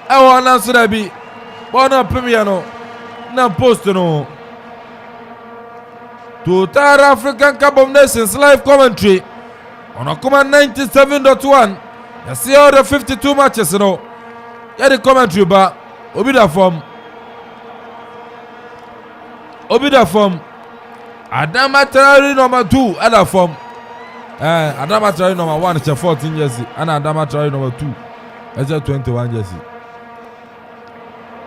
I want to answer that be one up Pimiano, no post no. Total African Cup of Nations live commentary on a command 97.1. You see all the 52 matches, you know. Yeah, the commentary, but Obida form. Adama Traore number 2, other form. Adama Traore number 1 is a 14 jersey, and Adama Traore number 2 is a 21 jersey.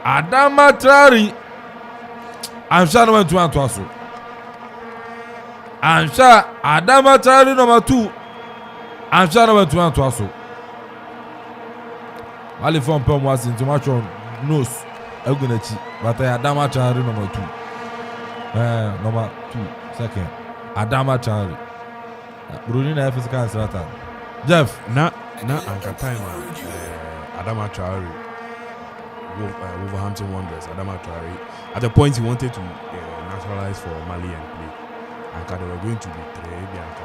Adama Traore, I'm sure no one to answer. I'm sure Adama Traore number 2, I'm sure no one to answer. Ali from Pom was into much on nose, Egunechi, but Adama Traore number 2. Number 2, second. Adama Traore. Brunina physical strata. Jeff. Na anka time Adama Traore. Wolverhampton Wanderers. Adama Traore. At the point he wanted to naturalize for Mali and play. Anka they were going to be Trebi Anka.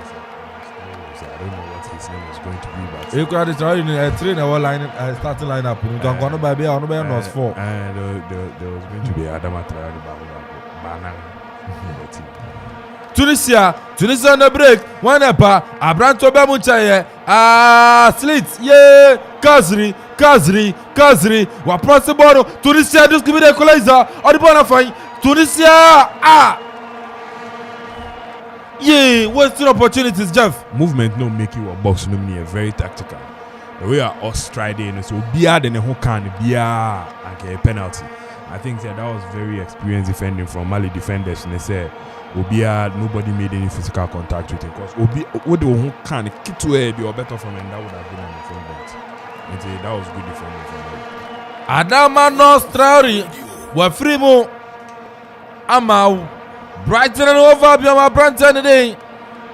I don't know what his name is going to be, but you could have tried in a trainer starting lineup. You don't go by be on by nos 4. And there was going to be Adama Traore Banana. Tunisia on the break. One upper, Abranto Bamuchaye. Slit, yeah. Kazri. What possible? Tunisia just give me the equalizer. Or the bonafide. Tunisia, yeah. What's the opportunities, Jeff? Movement no make you a box no me very tactical. The way are us striding so beer than a whole can beer and a penalty. I think that was very experienced defending from Mali defenders, and they said Obia nobody made any physical contact with him because Obi what the whole can kick to be or better from him that would have been an infringement. And that was good defending from Mali. Adama Traore were free mo Amau Brighton and over Biama Branton today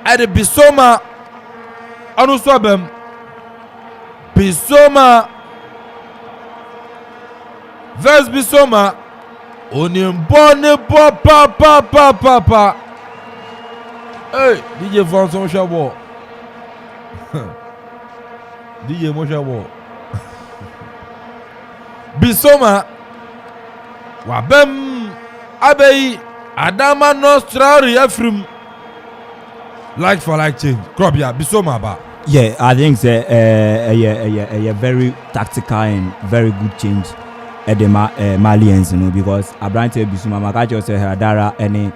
at the Bisoma Anuswabem Bisoma Verse Bisoma Onimbone papa. Hey, DJ Vanson Shabo. DJ Moshabo. Bisoma Wabem Abei Adama Traore Efrim. Like for like change. Krobia Bisoma ba. Yeah, I think it's a very tactical and very good change at the Malians, you know, because Abrante Bisuma Makacho say Hadara any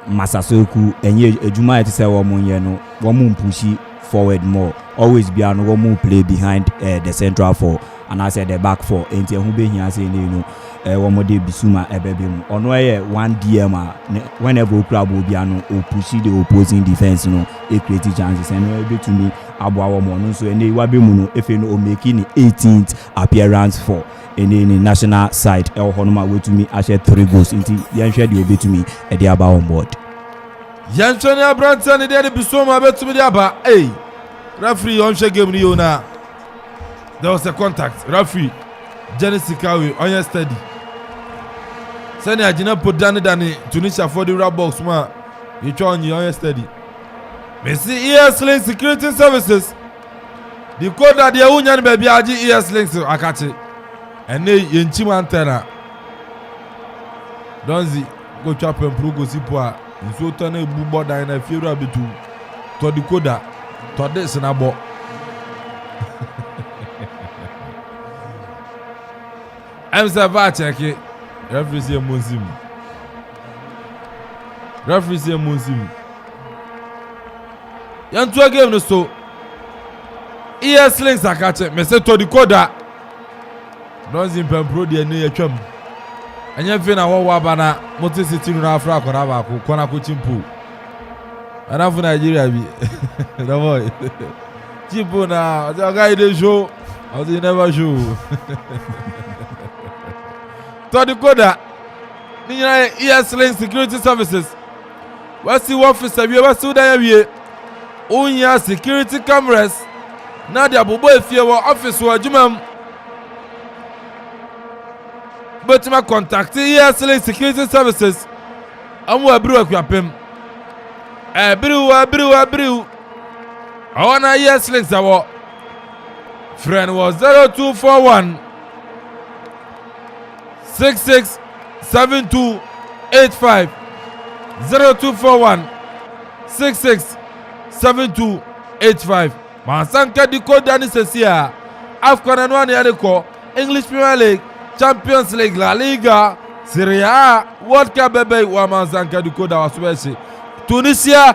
Masasoku and ye Juma to say woman, you know, woman pushy forward more. Always be an one play behind the central four, and I said the back four. And who be here saying one more day Bisuma ebebim. On where one DM whenever club will be or push the opposing defense, it creates chances. And maybe to me, Abuawa Mono, so and they will be Muno if you know making the 18th appearance for in the national side. El Honoma way to me, I said 3 goals into Yanshed will be to me at the Aba on board. Yanchania Branton, the other Bisoma bet to me the Aba. Hey, referee on game now. There was a contact. Referee Genesis Kawi on your steady. Send a Jina put down the Tunisia for the rap box, man. You try on your steady. Messi ES-Link Security Services. The code that the Union baby RG ES-Link I catch it. And they Yenchima antenna. Donzi go chop and pro go sipwa. In so turn a blue border in a few rabbit to the coda. To this and about. I'm Savachek. Referee say Monsim. Referee say Monsim. Yan two game no so. ES-Links I catch it. Me say to the coda. Don't seem pro the near chum. And you feel now what bana motor city no afra kona ko chimpu. And I'm from Nigeria be. The boy. Chimpu na the guy dey show. I say never show. To the coda. Ninya ES-Link Security Services. What's the officer we what's the we? Unya security cameras. Na dia bobo efie wo office wo adwuma. But my contact ES-Link Security Services. Amu abru akwapem. Abru. I want ES-Links awo. Friend was 0241 667285 0241 667285. Mansanka di code dani sesia. Afcon and one yadeko. English Premier League, Champions League, La Liga, Serie A, World Cup bebe wa mansanka di code wa subesi. Tunisia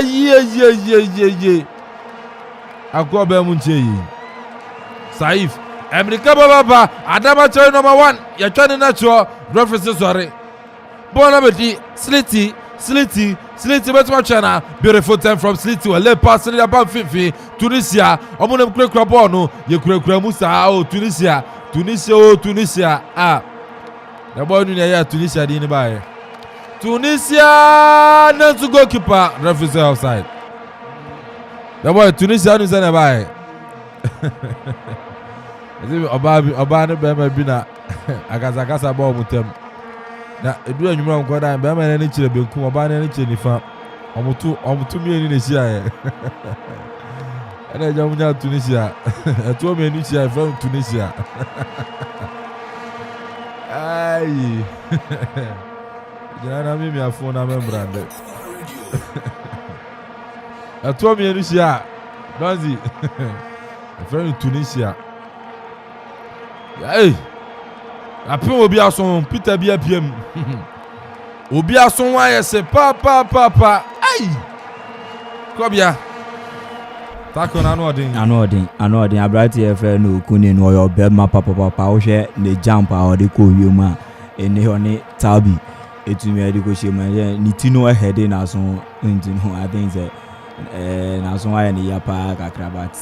ye. Akwa be munche yi. Saif America baba Adama Choi number 1 ya chani natural reference sorry Bona bedi Slitty betuma chana beautiful time from Slitty wale pass in the back 50 Tunisia omunem kura ball no ye kura Musa oh Tunisia the boy nu ya Tunisia di ni bae Tunisia na to goalkeeper reference outside the boy Tunisia nu zana bae Oba ne be ma bi na akasa ba omutem na edu anwuma nkoda be ma ne chire benkum oba ne chire nifa omutu mi eni ne hia ye ana jamu nya Tunisia eto me eni hia from Tunisia ai jana mi afo na membrande eto me eni hia donzi from Tunisia. Hey, après obi ason Peter bia piem. Obi ason wa yese papa. Hey. Kobia. Tako na no odin abrati e fe no kuni no yo be ma papa wo hwe ne jump a ode ko wiema ene hone tabi etumi ade ko shema ni tino head na so ntino I think say na so wa ne yapa kakrabat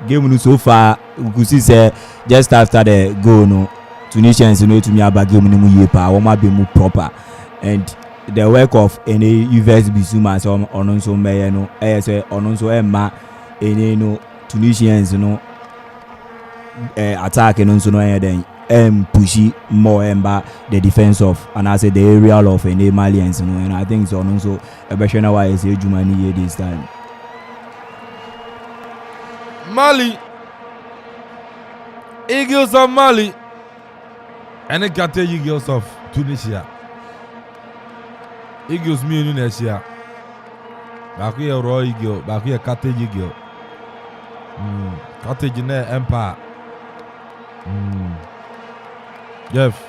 game so far we could see say just after the goal no Tunisians no to me about game no mu yepa wo ma be mu proper and the work of any UVS Bisuma so ono so meye no say ono so emma any no Tunisians no attack no so no then pushy more emba the defense of and I say the aerial of any Malians no and I think so ono so e be shena why say Jumani here this time. Mali, Eagles of Mali, and the Kate Eagles of Tunisia. Eagles me in Tunisia. Back here, Roy Eagle, back here, Kate Eagle. Carthagena Empire. Jeff.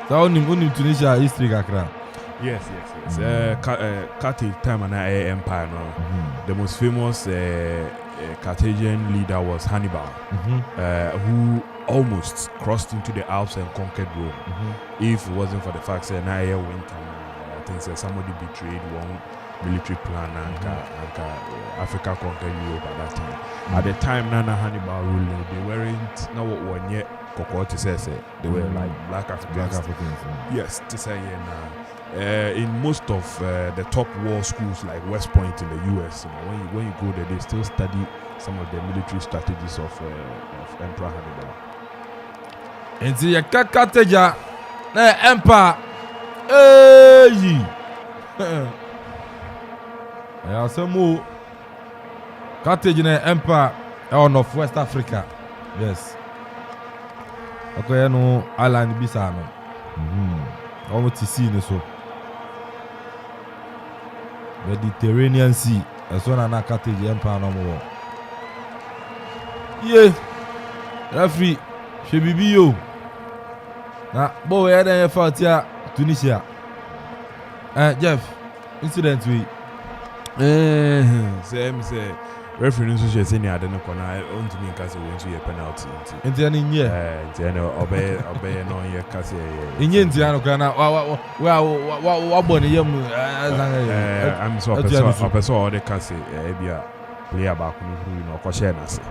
So only Tunisia history kakra. Yes. Carthage time and empire. No, the most famous Carthaginian leader was Hannibal, who almost crossed into the Alps and conquered Rome. If it wasn't for the fact that I went, I think somebody betrayed one military plan and Africa conquered Europe at that time. At the time Nana Hannibal ruled, they weren't now one yet to say they were like black Africans. Yes, to say in most of the top war schools like West Point in the US, when you go there, they still study some of the military strategies of Emperor Hannibal. And see, Carthage, empire. I say more Carthaginian empire of West Africa. Yes. Okay, no island bisano. Almost to see so. Mediterranean Sea. As one and Carthage empire no more. Yeah. Referee, she be you. Now, boy, I don't fought here Tunisia. Jeff, incident we. Say referee nso she say ni ade no kona on to me case we nso ye penalty nti. Nti ani nye. Nti ani obey no ye case ye. Inye nti ano kana wa boni yam I'm so person or the case e bia player back no huru no ko share na se.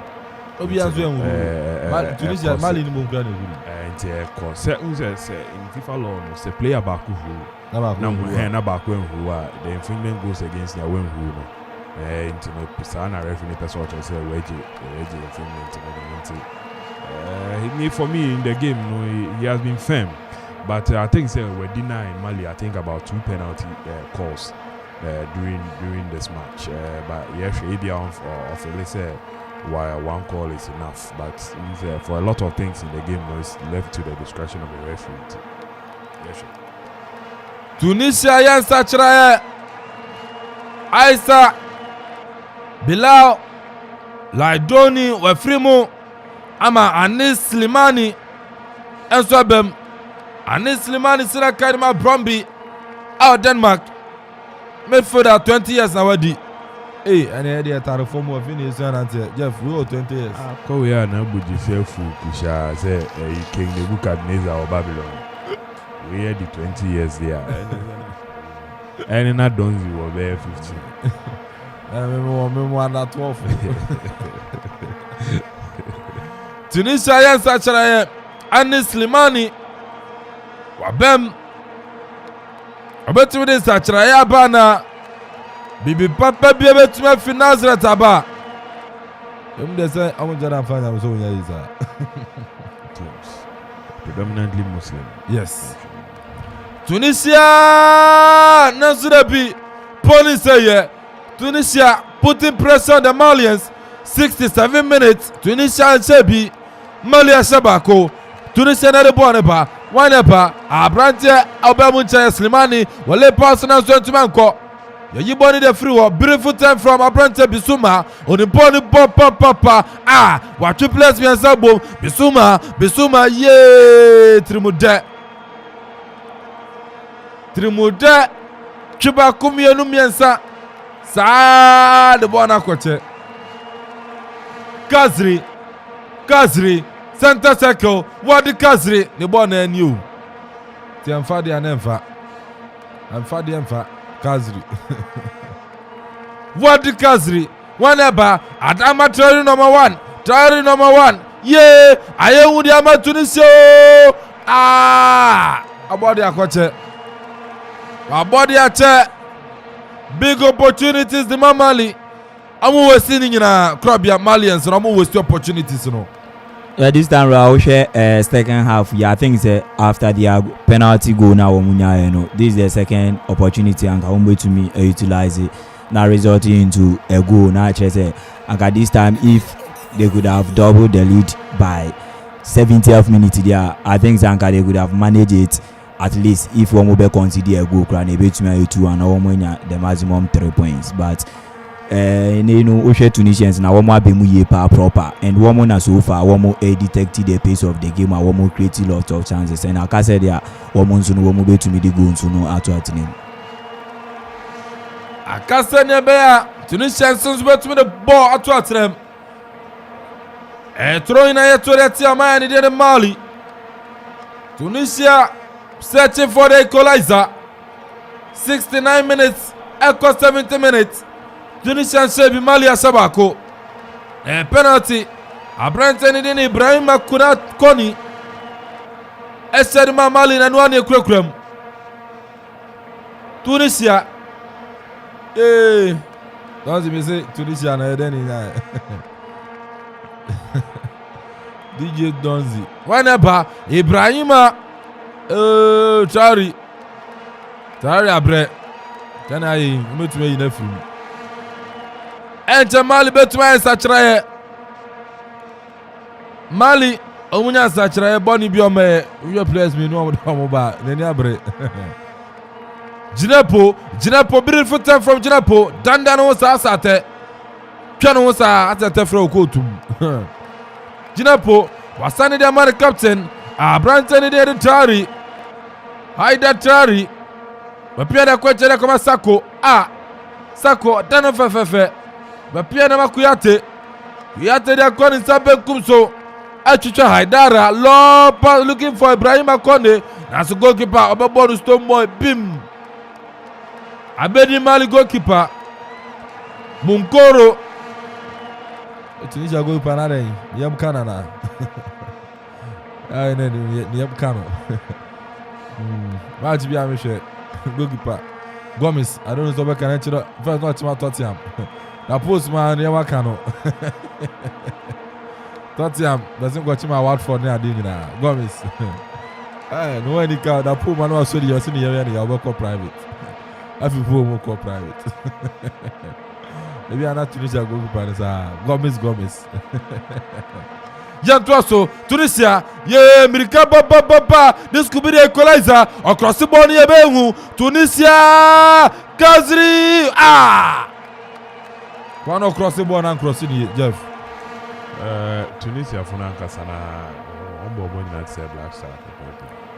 Obi azu en huru. Tunisia Mali ni mo nkura na huru. Nti e ko say in FIFA law no say player back huru. Na back when who are the infringement goes against their when who no. Into no Pisana referee person to say infringement. For me in the game, no, he has been firm, but I think we're denying Mali. I think about 2 penalty calls during this match. But yes, maybe of let's say why one call is enough. But for a lot of things in the game, no, it's left to the discretion of the referee. Yes. Tunisia yansa chiraye Aisa Bilal Laidoni Wefrimu ama Anis Slimani Enswabem Anis Slimani sira Kadima Bromby out Denmark midfielder 20 years now wadi and the entire form of finish Jeff we all 20 years ko we are na buji fefu kusha say King Nebuchadnezzar or Babylon. We had the 20 years there. And in that Donzi were there 15. I'm under 12. Tunisia yansa charaye Anis Slimani Wabem Abetumi de sacharaye abana Bibi papa bi abetumi fi Nazareth aba. Em de say am jara fanya so nya isa. Predominantly Muslim. Yes. Tunisia Nazarabi police here. Tunisia putting pressure on the Malians. 67 minutes. Tunisia and Sebi Malia Sabako. Tunisia na de boneba. Waneba Abrante Abamuncha Slimani wale pass na so ntumanko. Yayi boni the free work. Beautiful time from Abrante Bissouma. On the body papa. What you place me Sabo Bissouma ye Trimude Chiba kumie no miensa sa de bona koche Kazri center circle what the Kazri the bona eniu ti amfa de anemfa Kazri what the Kazri whenever Adama Traore number 1 yeah ayewu di ama Tunisia abodi akoche abodi ache big opportunities the Mali amu wesi ni nyina Krabia Malians amu wesi opportunities no. Yeah, this time we share second half. Yeah, I think it's after the penalty goal now no. This is the second opportunity and come way to me utilize it. Now resulting into a goal. Now say and this time if they could have doubled the lead by 70th minute there, I think Zanka they could have managed it at least if one will consider a goal, cran a bit to 2 and the maximum 3 points. But you know Oshe Tunisians na womo abemu ye pa proper and womo na so far womo detected the pace of the game and womo creating lots of chances and aka said ya womo nso no womo betumi de go nso no ato atinem aka said ne be ya Tunisians nso betumi de ball ato atinem throwing na yeto de tia man ne de Mali. Tunisia searching for the equalizer. 69 minutes equal 70 minutes. Tunisia Shebi Mali Asabako. A penalty. Abrante ni Ibrahim Kuna Koni. Esedima Mali na Nwani Ekwekwem. Tunisia. Don't me say Tunisia na Edeni na. DJ Donzi. Whenever Ibrahima Traore abre. Can I meet me in a film? And Mali betuma Sachraye. Mali omunya Sachraye boni biome. We players me no ba. Neni abre. Jinepo beautiful time from Jinepo. Dandano was asate. Kano was asate from Kotum. Jinepo wasani the American captain. Branton de Traore. Haida Traore. Bapia da kwetera kama Sako. Sako dano fefefe. Bapia na makuyate. Kuyate dia koni sabe kumso. Achucha Haidara. Lopa looking for Ibrahim Konde. That's a goalkeeper. Obebodu stone boy. Bim. Abedi Mali goalkeeper. Munkoro. Tunisia goalkeeper na dey. Yam Canada. Ay ne yam Canada. Match bi amehwe. Goalkeeper. Gomes. I don't know so be can chiro. First not team Tottenham. Na post man yam Canada. Tottenham doesn't go to my Watford na dey na. Gomes. Eh no any ka da pool man was so dey see here na you go private. Afi pool mo go private. Maybe ana Tunisia goalkeeper is Gomes. Jantoso Tunisia ye America ba this could be the equalizer across the ball ye behu Tunisia Kazri one across the ball and crossing Jeff Tunisia funanka sana ombo na say Black Star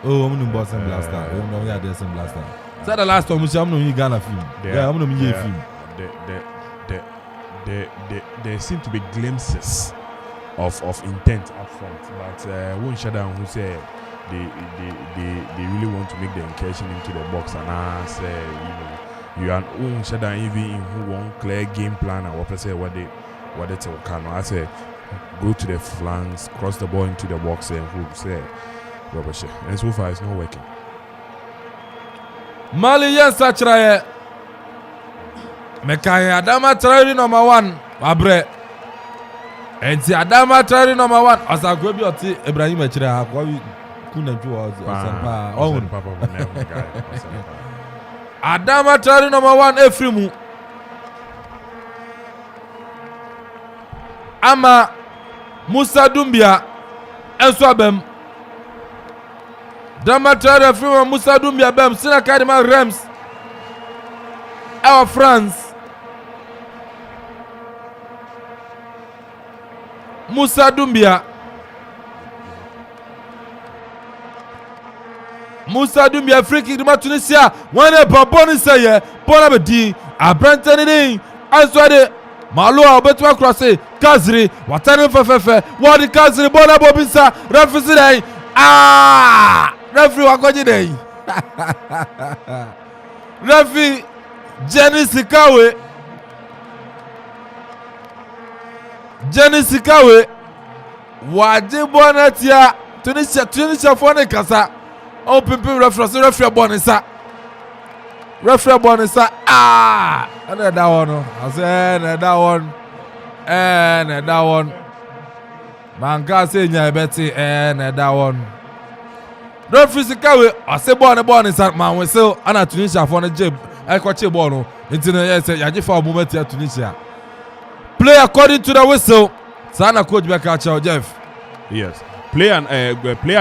I'm no boss Black Star I'm no ya there Black Star say the last time I'm no Ghana film I'm no me film there seem to be glimpses of intent up front, but one shadow who say they really want to make the incursion into the box and I say you are one shadow even in who want clear game plan and what say what they can I say go to the flanks, cross the ball into the box and who say rubbish and so far it's not working. Mali yes Sachraye Mekaya Adama Traore number 1 Abre Enti Adama Traore number 1 Asakwe bi oti Ibrahim Echire akwa wi kunaju osempa ohun papa Adama Traore number 1 Efrimu ama Musa Dumbia enso abem Adama Traore Efrimu Musa Dumbia bem sina kadima Reims our France Musa Dumbia free kick to Tunisia when a Baboni say Bona Bedi Abrante ni Answade Malua Betwa crossé Kazri Watane Fefefe what the Kazri Bona Bobisa referee referee wakoji dey referee Jenny Sikawe wajibona tia Tunisia fone kasa o pimpim referee bonisa and that one I say that one man ka say nya beti that one referee Sikawe I say bonisa man we say ana Tunisia fone jeb ekwache ball no intino yes yaje fa moment ya Tunisia play according to the whistle. Sana coach Beka Chow Jeff. Yes. Player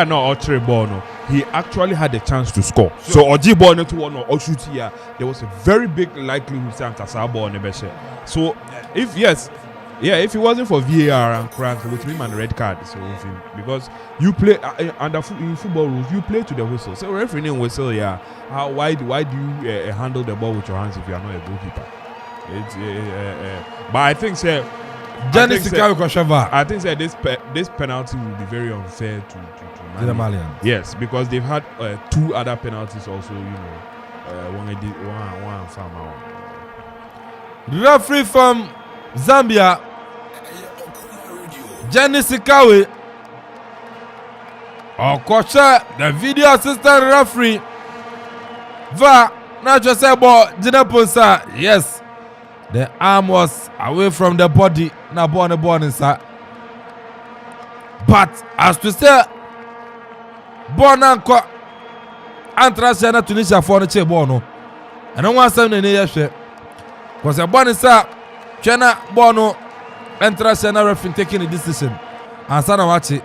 no ultra ball no. he actually had a chance to score. So Oji ball to one or shoot here, there was a very big likelihood that Kasa ball never share. So if it wasn't for VAR and crowns, it would be a red card. So because you play in football rules, you play to the whistle. So referee name whistle, yeah. Why do you handle the ball with your hands if you are not a goalkeeper? But I think this penalty will be very unfair to Mali. Yes, because they've had 2 other penalties also. One farmer. Referee from Zambia, Jenny Sikawe, Okosha, the video assistant referee, Va, not just say about Jinaponsa. Yes, the arm was away from the body, not born inside. But as to say, born anko, Antrasiana Tunisia for the Chebono, and I want something in the because a born inside. Chena Bono Entrasiana referee taking a decision. And Sana Wachi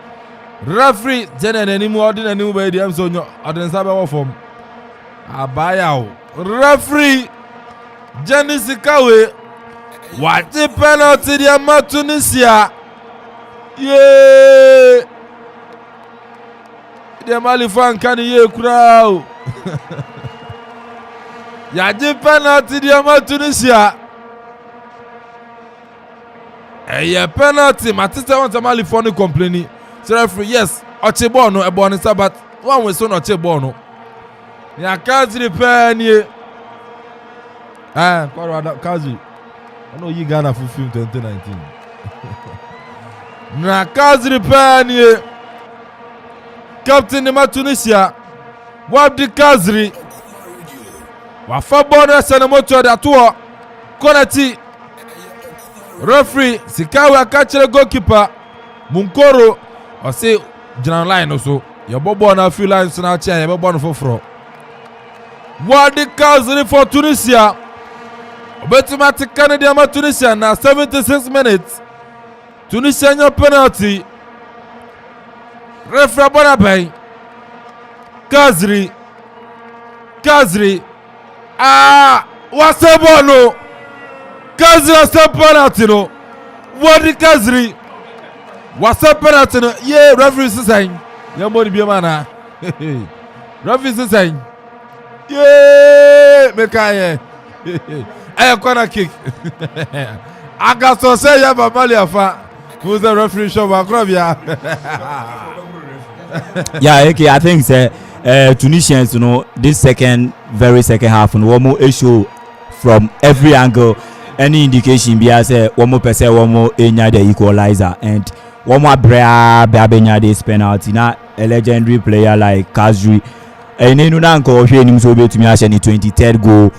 referee Jena any more than any way the Amazon or the Sabawa form. Abayao referee Jenny Sikawe. What the penalty the Tunisia? Yeah, the Mali fan can ye crowd. Yaji penalty the Tunisia. A penalty, Matista wants a Mali phone complaining. So referee, yes, Ochebono, a bonus, but one was son Ochebono. Ya Kazi penny. Kazi. I know you Ghana for film 2019. Na Kazi penny. Captain de Tunisia. What the Kazi? Wafa bonus and a motor that tour. Konati. Referee Sikawe akachire goalkeeper Munkoro or say general line also your bobo na few lines na chair your bobo for fro. What the cause for Tunisia? Automatic Canadian Tunisia na 76 minutes. Tunisia no penalty. Referee Bonabay Kazri what's the ball no? Kazri was a penalty no. What the Kazri? What's a penalty no? Yeah, referee is saying. Yeah, money be a man. Referee is saying. Yeah, make I corner kick. I got to say ya Babali Afa. Who's the referee show Bakrobia? Yeah, okay, I think Tunisians, this very second half, and one more issue from every angle. Any indication be as one more person, one more enya the equalizer, and one more brea this penalty. Now a legendary player like Kazri, and then unko him so be to me as any 23rd goal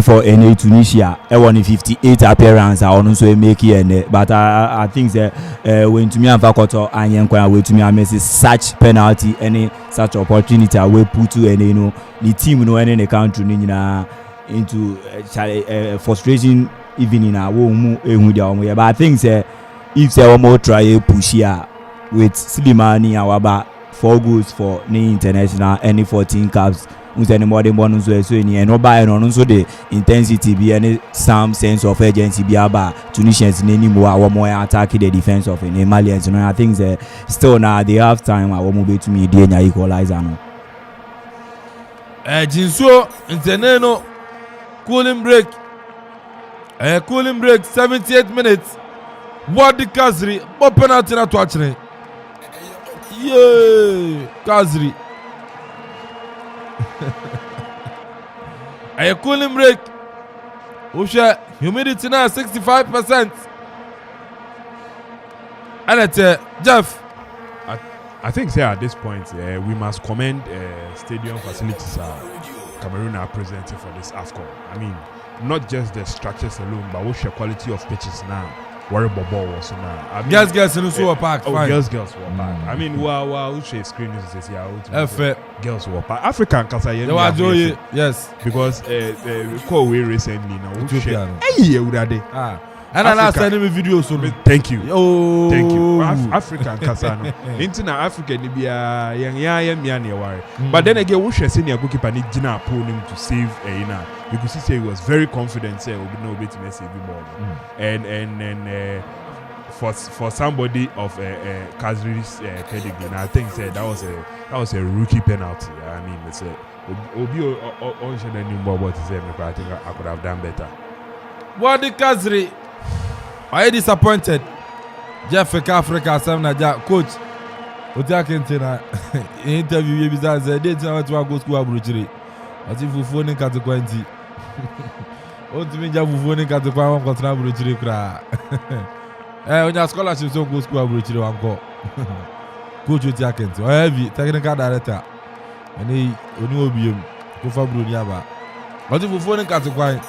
for any Tunisia. I won 58 appearance. I also make it, but I think that when to me and Vakoto and Yankwa way to me I miss such penalty, any such opportunity I will put to any the team any in the country into frustration even in our home. But I think if there one more try push here with Slimani Awaba 4 goals for the international any 14 caps any more than one so and no buy and also the intensity be any some sense of urgency be about Tunisians any more attacking the defense of the Malians. I think still now they have time I will move to me the equalizer no. Jinso Internano cooling break 78 minutes. What the Kazri? What penalty not watching? Yeah, Kazri. A cooling break. Usha humidity now 65%. And it's Jeff. I think at this point we must commend stadium facilities Cameroon are presenting for this AFCON. I mean, not just the structures alone, but what's the quality of pitches now? Worry ball was now. I mean, girls in the park. Oh, girls were park. I mean, who share screen is here? Girls were park. African Kasa yes. Because we call away recently now. Ethiopia. Hey, And I send him a video so. Thank you. Oh. Thank you. African Kasano. Into Africa ni bia young worry. But then again, we should senior goalkeeper need Gina pull him to save you could see he was very confident say we no bit to save him more. And for somebody of Kazri's pedigree, and I think that was a rookie penalty. I mean, it's a Obi on anymore what to say, but I think I could have done better. What the Kazri? Are you disappointed? Jeff Africa 7 coach. Otiakentina interview you bizarre say they tell to go school abrochiri. Ati fufu ni katukwanti. O timi ja fufu ni katukwa won kontra abrochiri kra. Onya scholarship so go school abrochiri wan ko. Coach Otiakenti. Heavy technical director. Ani oni obiem ko fa bro ni aba. Ati fufu ni katukwa.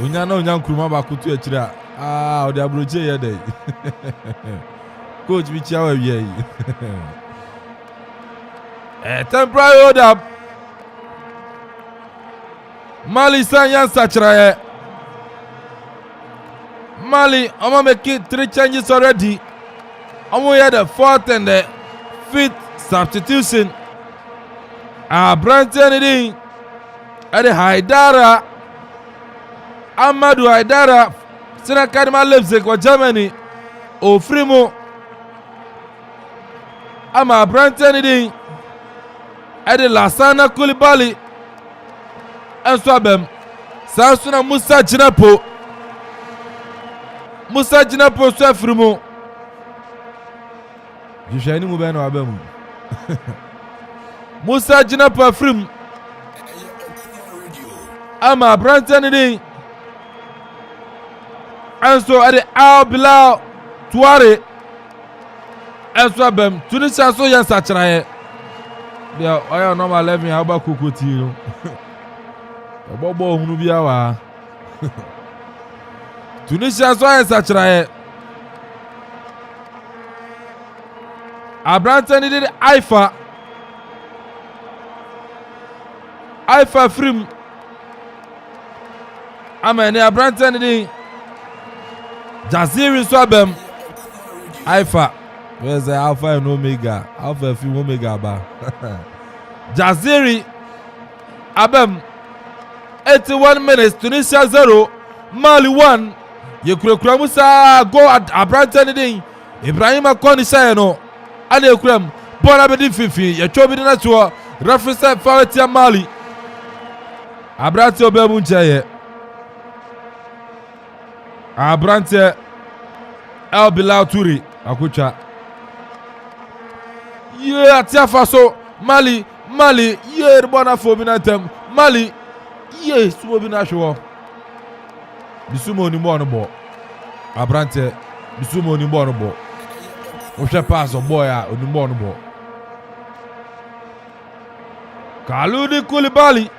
Onya na onya nkruma ba kutu akira. O de abrochiri ye dey. Coach Michael Wiye. Temporary hold up. Mali Sanyan Sachraye. Mali, I'm making 3 changes already. I'm here the 4th and the 5th substitution. Branton Edin. Ede Haidara. Amadou Haidara. Sina Kadima Leipzig or Germany. Ofrimo. Ama Branton Edin. Ede Lassana Koulibaly. Enswabem. Sansuna Musa Jinapo. Musa Jinapo so Afrimo. Jishani mu beno abem. Musa Jinapo Afrim. Ama Branton Edin. Enso ede Al Bilal Touare. Enswabem. Tunisia so yan Sachraye. Dia oya normal 11 aba kokoti no. Obobo ohunu bia wa. Tunisia so yan Sachraye. Branton did Haifa Frim. Amene Branton did Jaziri Swabem Haifa. Where's the Alpha and Omega? Alpha Film Omega ba. Jaziri Abem 81 minutes Tunisia 0 Mali 1. Yekura Musa go at Branton did Ibrahim Akoni Sayano. Ade Ekrem Bola Bedin Fifi ye chobi na to reference Faratia Mali. Abrante Obemu Ncheye. Abrante El Bilal Toure Akucha. Yeah, Tiafaso Mali yeah bona for binatem Mali yeah sumo binasho. Bisumo ni mo no bo. Abrante bisumo ni mo no bo. Osha pass on boy onimbo no bo. Kalidou Koulibaly.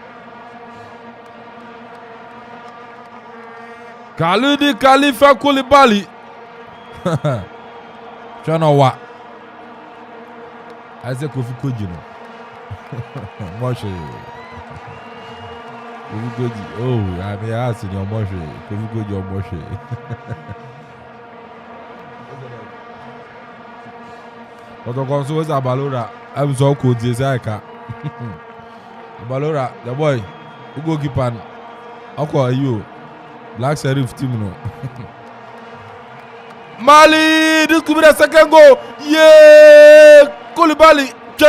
Khalifa Koulibaly. Chana wa. Aze Kofi Koji no. Moshe. Kofi Koji. Oh, I mean asking your Moshe. Kofi Koji or Moshe. Otokonso was Abalora. I'm so cool this aka. Abalora, the boy. Who go keep on? How are you? Black Sheriff team no. Mali, this could be the second goal. Yeah, Koulibaly. Che.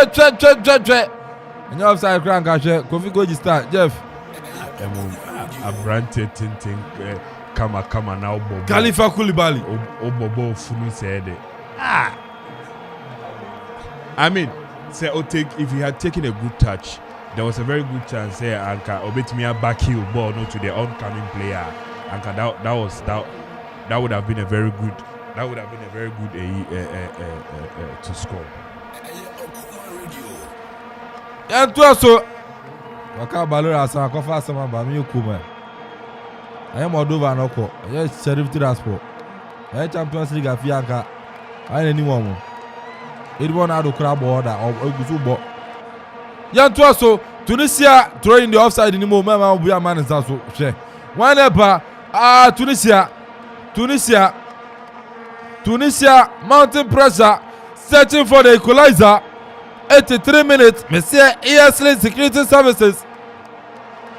And you offside crank Kofi Koji start. Jeff. Abrante Tintin Kama now Bobo. Khalifa Koulibaly. Bobo Funu said it. I mean, say if he had taken a good touch, there was a very good chance here. Anka Obetimia back heel ball no to the oncoming player. Anka that would have been a very good. That would have been a very good to score. And to also, Waka Balora San Kofa Sama Bami Kuma. I am Moldova Noko. Yes, Sheriff Tirasport. I Champions League of Fianca. I anyone. It won't add a crab order or Guzubo. Yan to also, Tunisia throwing the offside in the moment. Will be a man is also share. Whenever Tunisia Tunisia mounting pressure, searching for the equalizer. 83 minutes. Monsieur ESL Security Services.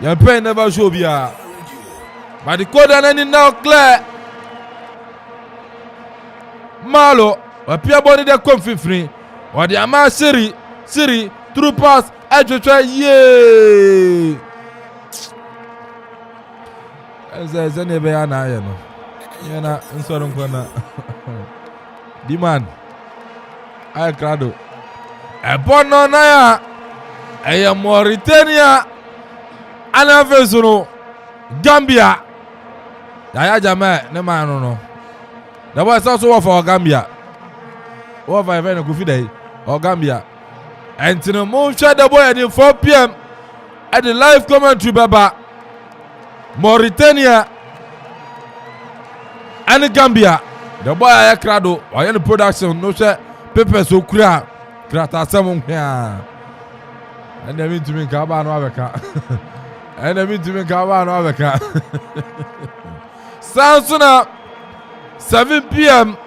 Your pen never show be a. But the code and now clear. Malo, appear body the comfy free. Or the Ama Siri, through pass, try yay. As any bayana, you know. Yana, and so on. Demand. I crado. A bono naya. A Mauritania. Anafesuno. Gambia. Yaya Jama, no man, no. The boy is also for Gambia. Over a very good day. Or Gambia. And to the moon shot the boy at 4 p.m. at the live commentary Baba. Mauritania and Gambia. The boy I crado or any production no share paper so clear. Crata some here. And they mean to me Cabano Aveka. And they mean to me Cabano Aveka. Sansuna 7 p.m.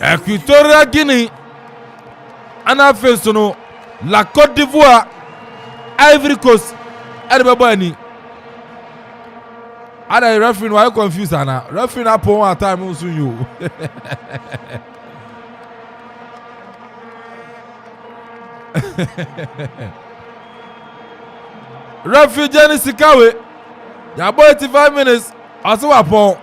Equatorial Guinea. Anafesono La Côte d'Ivoire. Ivory Coast. Edibabani. Ada referee why confused ana. Referee na pon one time unsu you. Referee Jenny Sikawe. Ya boy 85 minutes. Aso wapon.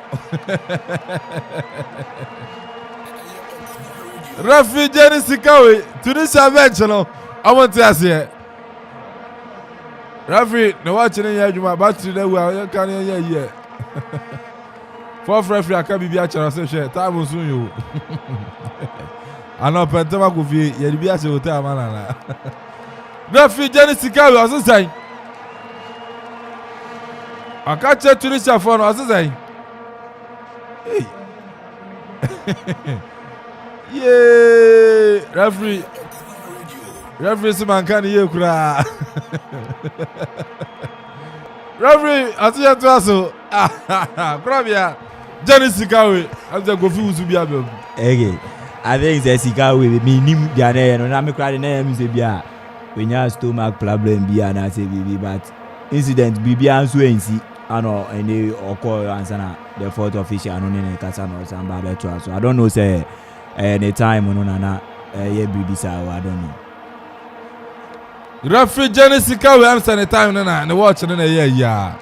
Referee Jenny Sikawe. Tunisia bench no. I want to ask here. Referee, no watching here, you my battery there. We are can here. Fourth referee, I can't be a chance to share. Time will soon you. I know Pentama could be a Bias hotel man. Referee Jenny Sikawe was saying. I can't check Tunisia phone was saying. Hey. Yay! Referee Simon can you cry? Referee, I see you to us. Probably, Jenny Sikawe. I'm just going to be a baby. Okay, I think the Sikawe me nim Jane no na me cry the name say bia. When you stomach problem bia na say baby, but incident bibia nso ensi ano any occur answer na the fourth official no ne kasa no samba beto so I don't know say any time no na ye bibisa I don't know. Referee Jenny Sikawe answer the time na the watch na yeah.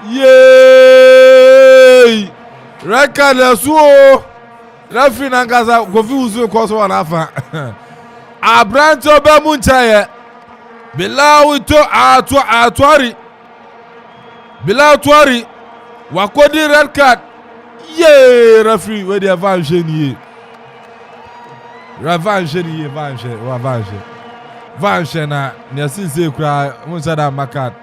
Yay! Record so referee na ngaza confuse ko so na afa. Abranto be munchaye. Bilal to Atwari. Bilal Atwari. Wakodi red card. Yay! Referee where the advance ni. Revanche ni revanche. Vanche na nesinse kura munsada makat.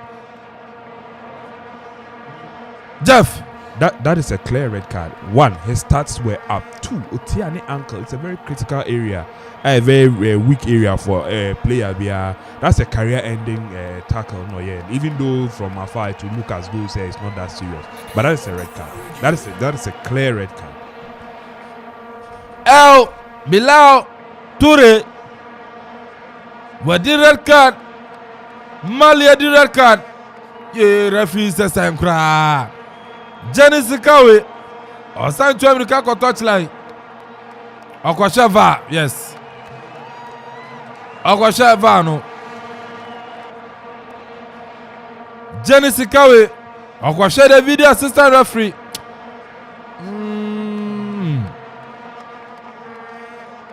Jeff, that is a clear red card. 1, his stats were up. 2, Otiani ankle. It's a very critical area, a very weak area for a player. That's a career-ending tackle. No, yeah. Even though from afar to look as though say it's not that serious, but that is a red card. That is a clear red card. Bilal Toure. What the red card? Malia the red card. Yeah, referee says time cry. Jenny Sikawe. Or Sancho America ko touchline. Okwasheva, yes. Okwasheva no. Jenny Sikawe. Okwasheva the video assistant referee.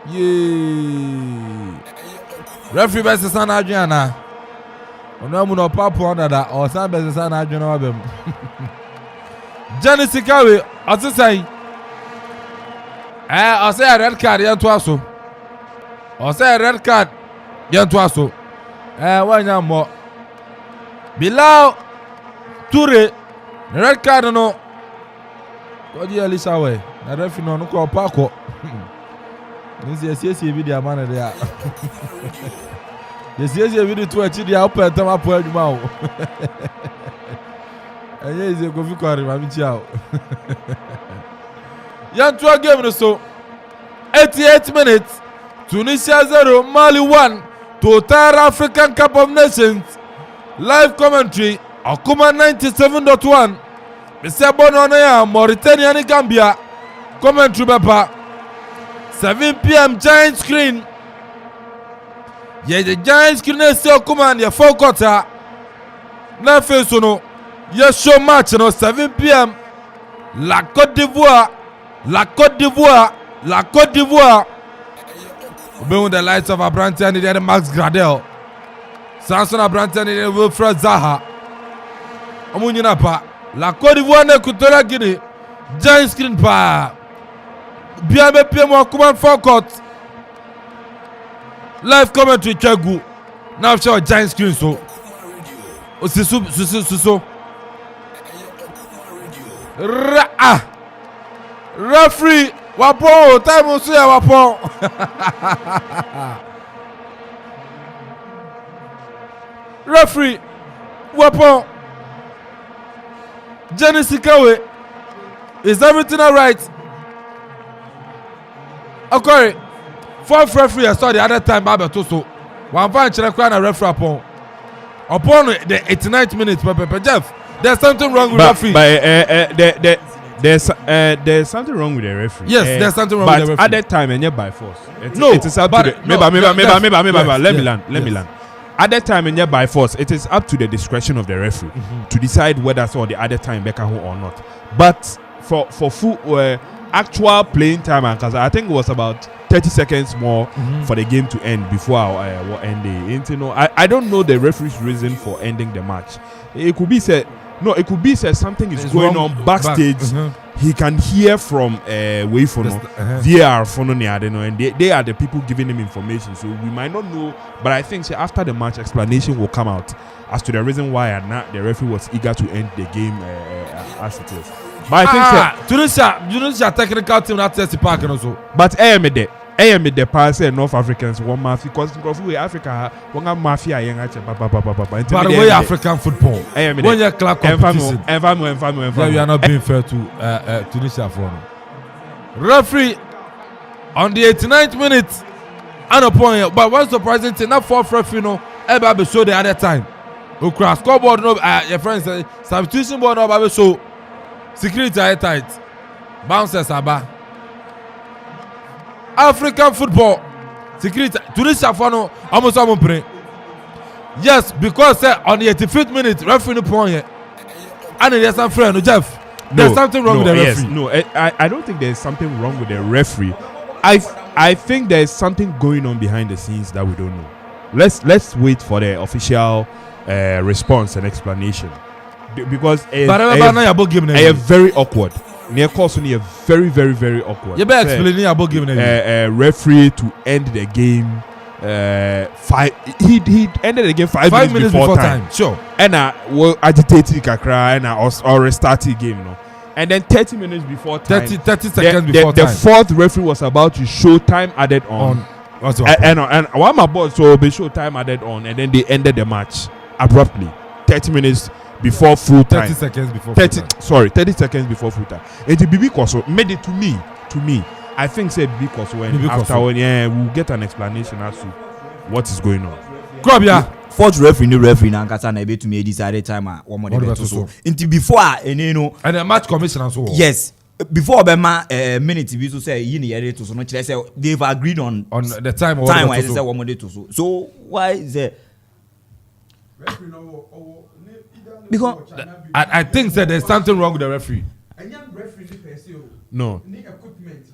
Yeah. Referee best sana adwana. Ono mu no papo under that or san best sana adwana wabem. Jenny Sikawe asisai. Ose red card yento aso. Ose red card yento aso. Wanya mo. Bilal Toure red card no. Kodi Elisa we. Na referee no ko pako. Nsi video man there. Yes video to achi dia open time apo adwuma o. Enye is go fi kwari mami chia. Yan to game no so 88 minutes. Tunisia 0, Mali 1. Total African Cup of Nations. Live commentary. Okuma 97.1. Mr. Bono ya Mauritania and Gambia. Commentary bapa. 7 p.m. giant screen. Yeah, the giant screen is still Okuma and 4 quarter. Na face no. Yes, show match no 7 p.m. La Côte d'Ivoire. La Côte d'Ivoire. La Côte d'Ivoire. Obeying the lights of Abrante and the Max Gradel. Samson Abrante and the Wilfred Zaha. Omunyina pa. La Côte d'Ivoire ne Equatorial Guinea. Giant screen pa. Biabe PM Kuman Forecourt. Live commentary Chegu. Now show giant screen so. Suso. Referee Wapo time on say Wapo. Referee Wapo. Genesis Kawe. Is everything alright? Okay. Fourth referee I saw the other time Baba Toso. One fan chere na referee upon the 89th minute Jeff. There's something wrong with referee. There's something wrong with the referee. Yes, there's something wrong with the referee. But at that time, and yet by force. It is up but to the. no, Let me land. At that time, and yet by force, it is up to the discretion of the referee to decide whether so the other time Becca or not. But for full actual playing time, because I think it was about 30 seconds more for the game to end before our ending. I don't know the referee's reason for ending the match. It could be said. No, it could be said something is going on backstage. He can hear from way for VR for and they are the people giving him information. So we might not know, but I think after the match, explanation will come out as to the reason why the referee was eager to end the game as it is. But I think Tunisia technical team that test the park and also. But I am the pass North Africans one mafia because Africa one mafia By the way, African football. When you club competition, you are not being fair to Tunisia for no. Referee on the 89th minute, and a point. But one surprising thing, that fourth referee no ever show the other time. Ukra scoreboard no, your friends say substitution board no ever show. Security are tight. Bouncers are African football security Tunisia for no almost play. Yes, because on the 85th minute referee no point here. And there's some friend Jeff. There's something wrong with the referee. No, I don't think there's something wrong with the referee. I think there's something going on behind the scenes that we don't know. Let's wait for the official response and explanation. Because it's very awkward. Near course only very awkward. You better explain about giving a referee to end the game. He ended the game 5 minutes before time. Sure. And will agitate kakra and or restart the game, no. And then 30 minutes before time. 30 seconds before time. The fourth referee was about to show time added on. And one my boss so they show time added on, and then they ended the match abruptly. 30 minutes before full time. 30 seconds before full time. 30 seconds before full time. And the BB Koso made it to me. I think say BB Koso we'll get an explanation as to what is going on. Krobia. Fourth referee na nkasa na ebe to me decide time a one more beto so. Until before and the match commissioner so. Yes. Before Obama minute we so say you need to so no say they've agreed on the time why say one more to so. So why is there because I think that there's something wrong with the referee. No.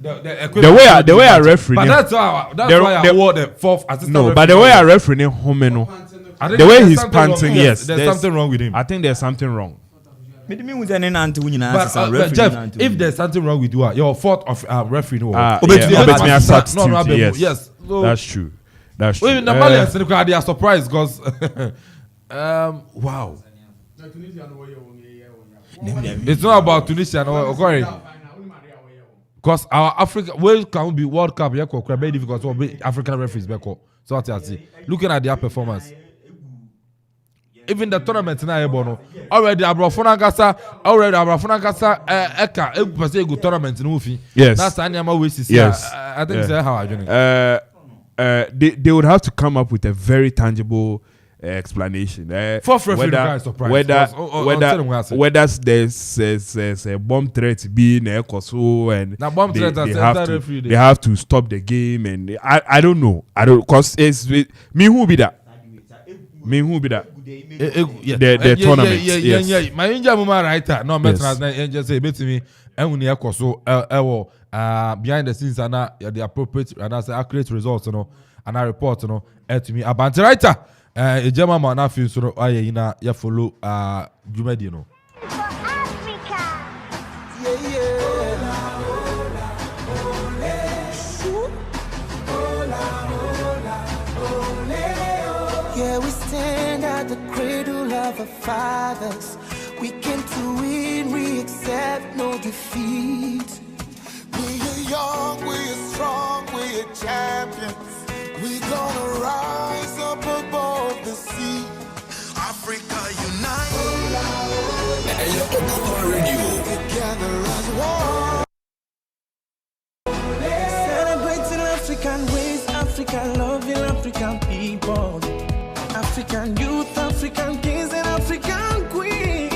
The way I referee. But that's why I award the fourth assistant. No, but the way I referee home the way he's panting, yes, there's something wrong with him. I think there's something wrong. But Jeff, if there's something wrong with you, your fault of referee no. Yes, that's true. Well, normally they are surprised because wow. It's not about Tunisia, no, okay. Because our Africa, where can be World Cup? Yeah, very difficult. So African referees, so what I see. Looking at their performance. even the tournament na ebo no already abrofo nkasa eka egupase egu tournament no fi that's anyama we see I think say how I join they would have to come up with a very tangible explanation. Whether there's a bomb threat being and they have to stop the game, and I don't know. Because it's me who be that. The tournament. Yeah. My inja mama writer. No, just say bet me. And behind the scenes and the appropriate and accurate results, and I report, to me. A banter writer. A German man, I feel so. I follow Jumedi, Yeah, we stand at the cradle of our fathers. We came to win, we accept no defeat. We are young, we are strong, we are champions. We gonna rise up above the sea. Africa unite. Together as one. Celebrating African ways, African loving African people. African youth, African kings and African queens.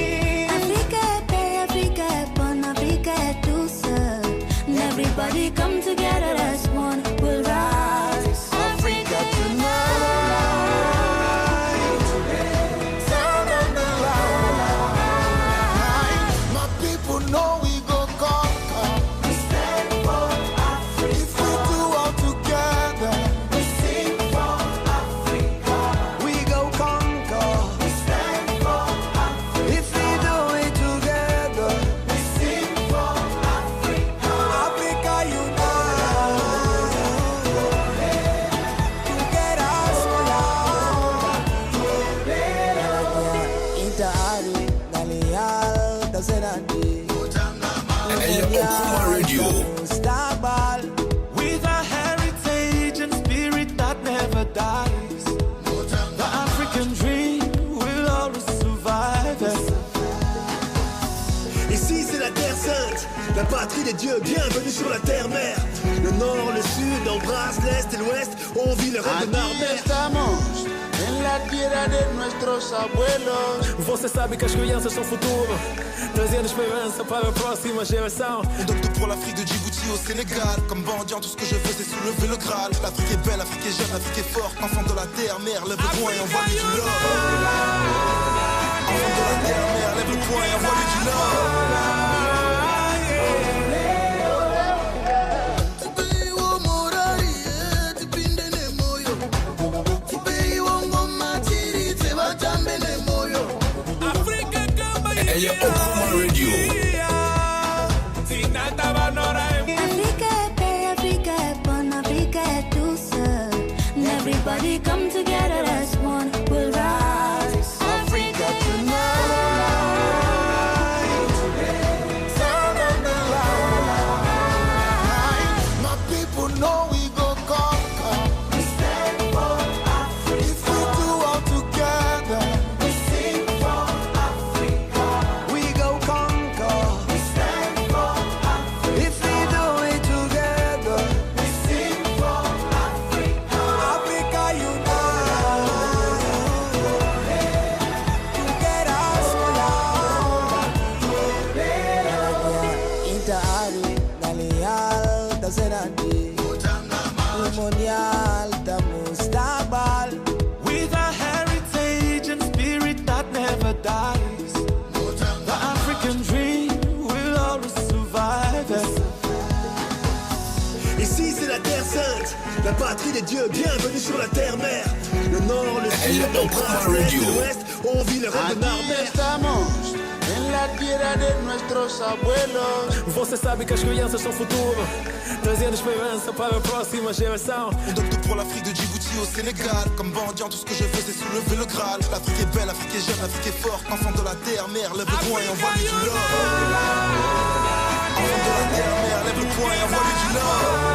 Africa, born Africa to serve. And everybody come together as one, we'll rise. Africa tonight. Sound of the line. My people know we go conquer. We stand for Africa. If we do all together, we sing for Africa. We go conquer. We stand for Africa. If we do it together, we sing for Africa. Africa unite. Get us with a heritage and spirit that never dies. The African dream will always survive. Ici c'est la terre sainte, la patrie des dieux, bienvenue sur la terre-mère. Le nord, le sud, embrasse l'est et l'ouest, on vit le rêve de Narmer. En la tierra de nuestros abuelos. Você sabe que as crianças são futuro, trazendo esperança para a próxima geração. On donne tout pour l'Afrique de Djibouti au Sénégal. Comme bandit, tout ce que je veux c'est soulever le Graal. L'Afrique est belle, l'Afrique est jeune, l'Afrique est forte. Enfant de la terre, mère, lève le poing et envoie-lui du love. Enfant de la terre, mère, lève le poing et envoie-lui du love. Africa, born Africa to serve. And everybody come together as one, we'll rise. Africa tonight. Sound of the line. My people know we go conquer. We stand for Africa. If we do all together, we sing for Africa. We go conquer. We stand for Africa. If we do it together, we sing for Africa. Africa unite. To get us along. Intari, Galeal, Tazerandi, Lemonial, Tamustabal. With a heritage and spirit that never dies. The African dream will always survive. Ici c'est la terre sainte, la patrie des dieux, bienvenue sur la terre-mère. Le nord, le sud, embrasse l'est et l'ouest, on vit le rêve de Narmer. Estamos en la tierra de nuestros abuelos. Você sabe que as crianças são futuro, trazendo esperança para a próxima geração. On donne tout pour l'Afrique de Djibouti au Sénégal. Comme bandit, tout ce que je veux c'est soulever le Graal. L'Afrique est belle, l'Afrique est jeune, l'Afrique est forte. Enfant de la terre, mère, lève le poing et envoie-lui du love. Enfant de la terre, mère, lève le poing et envoie-lui du love.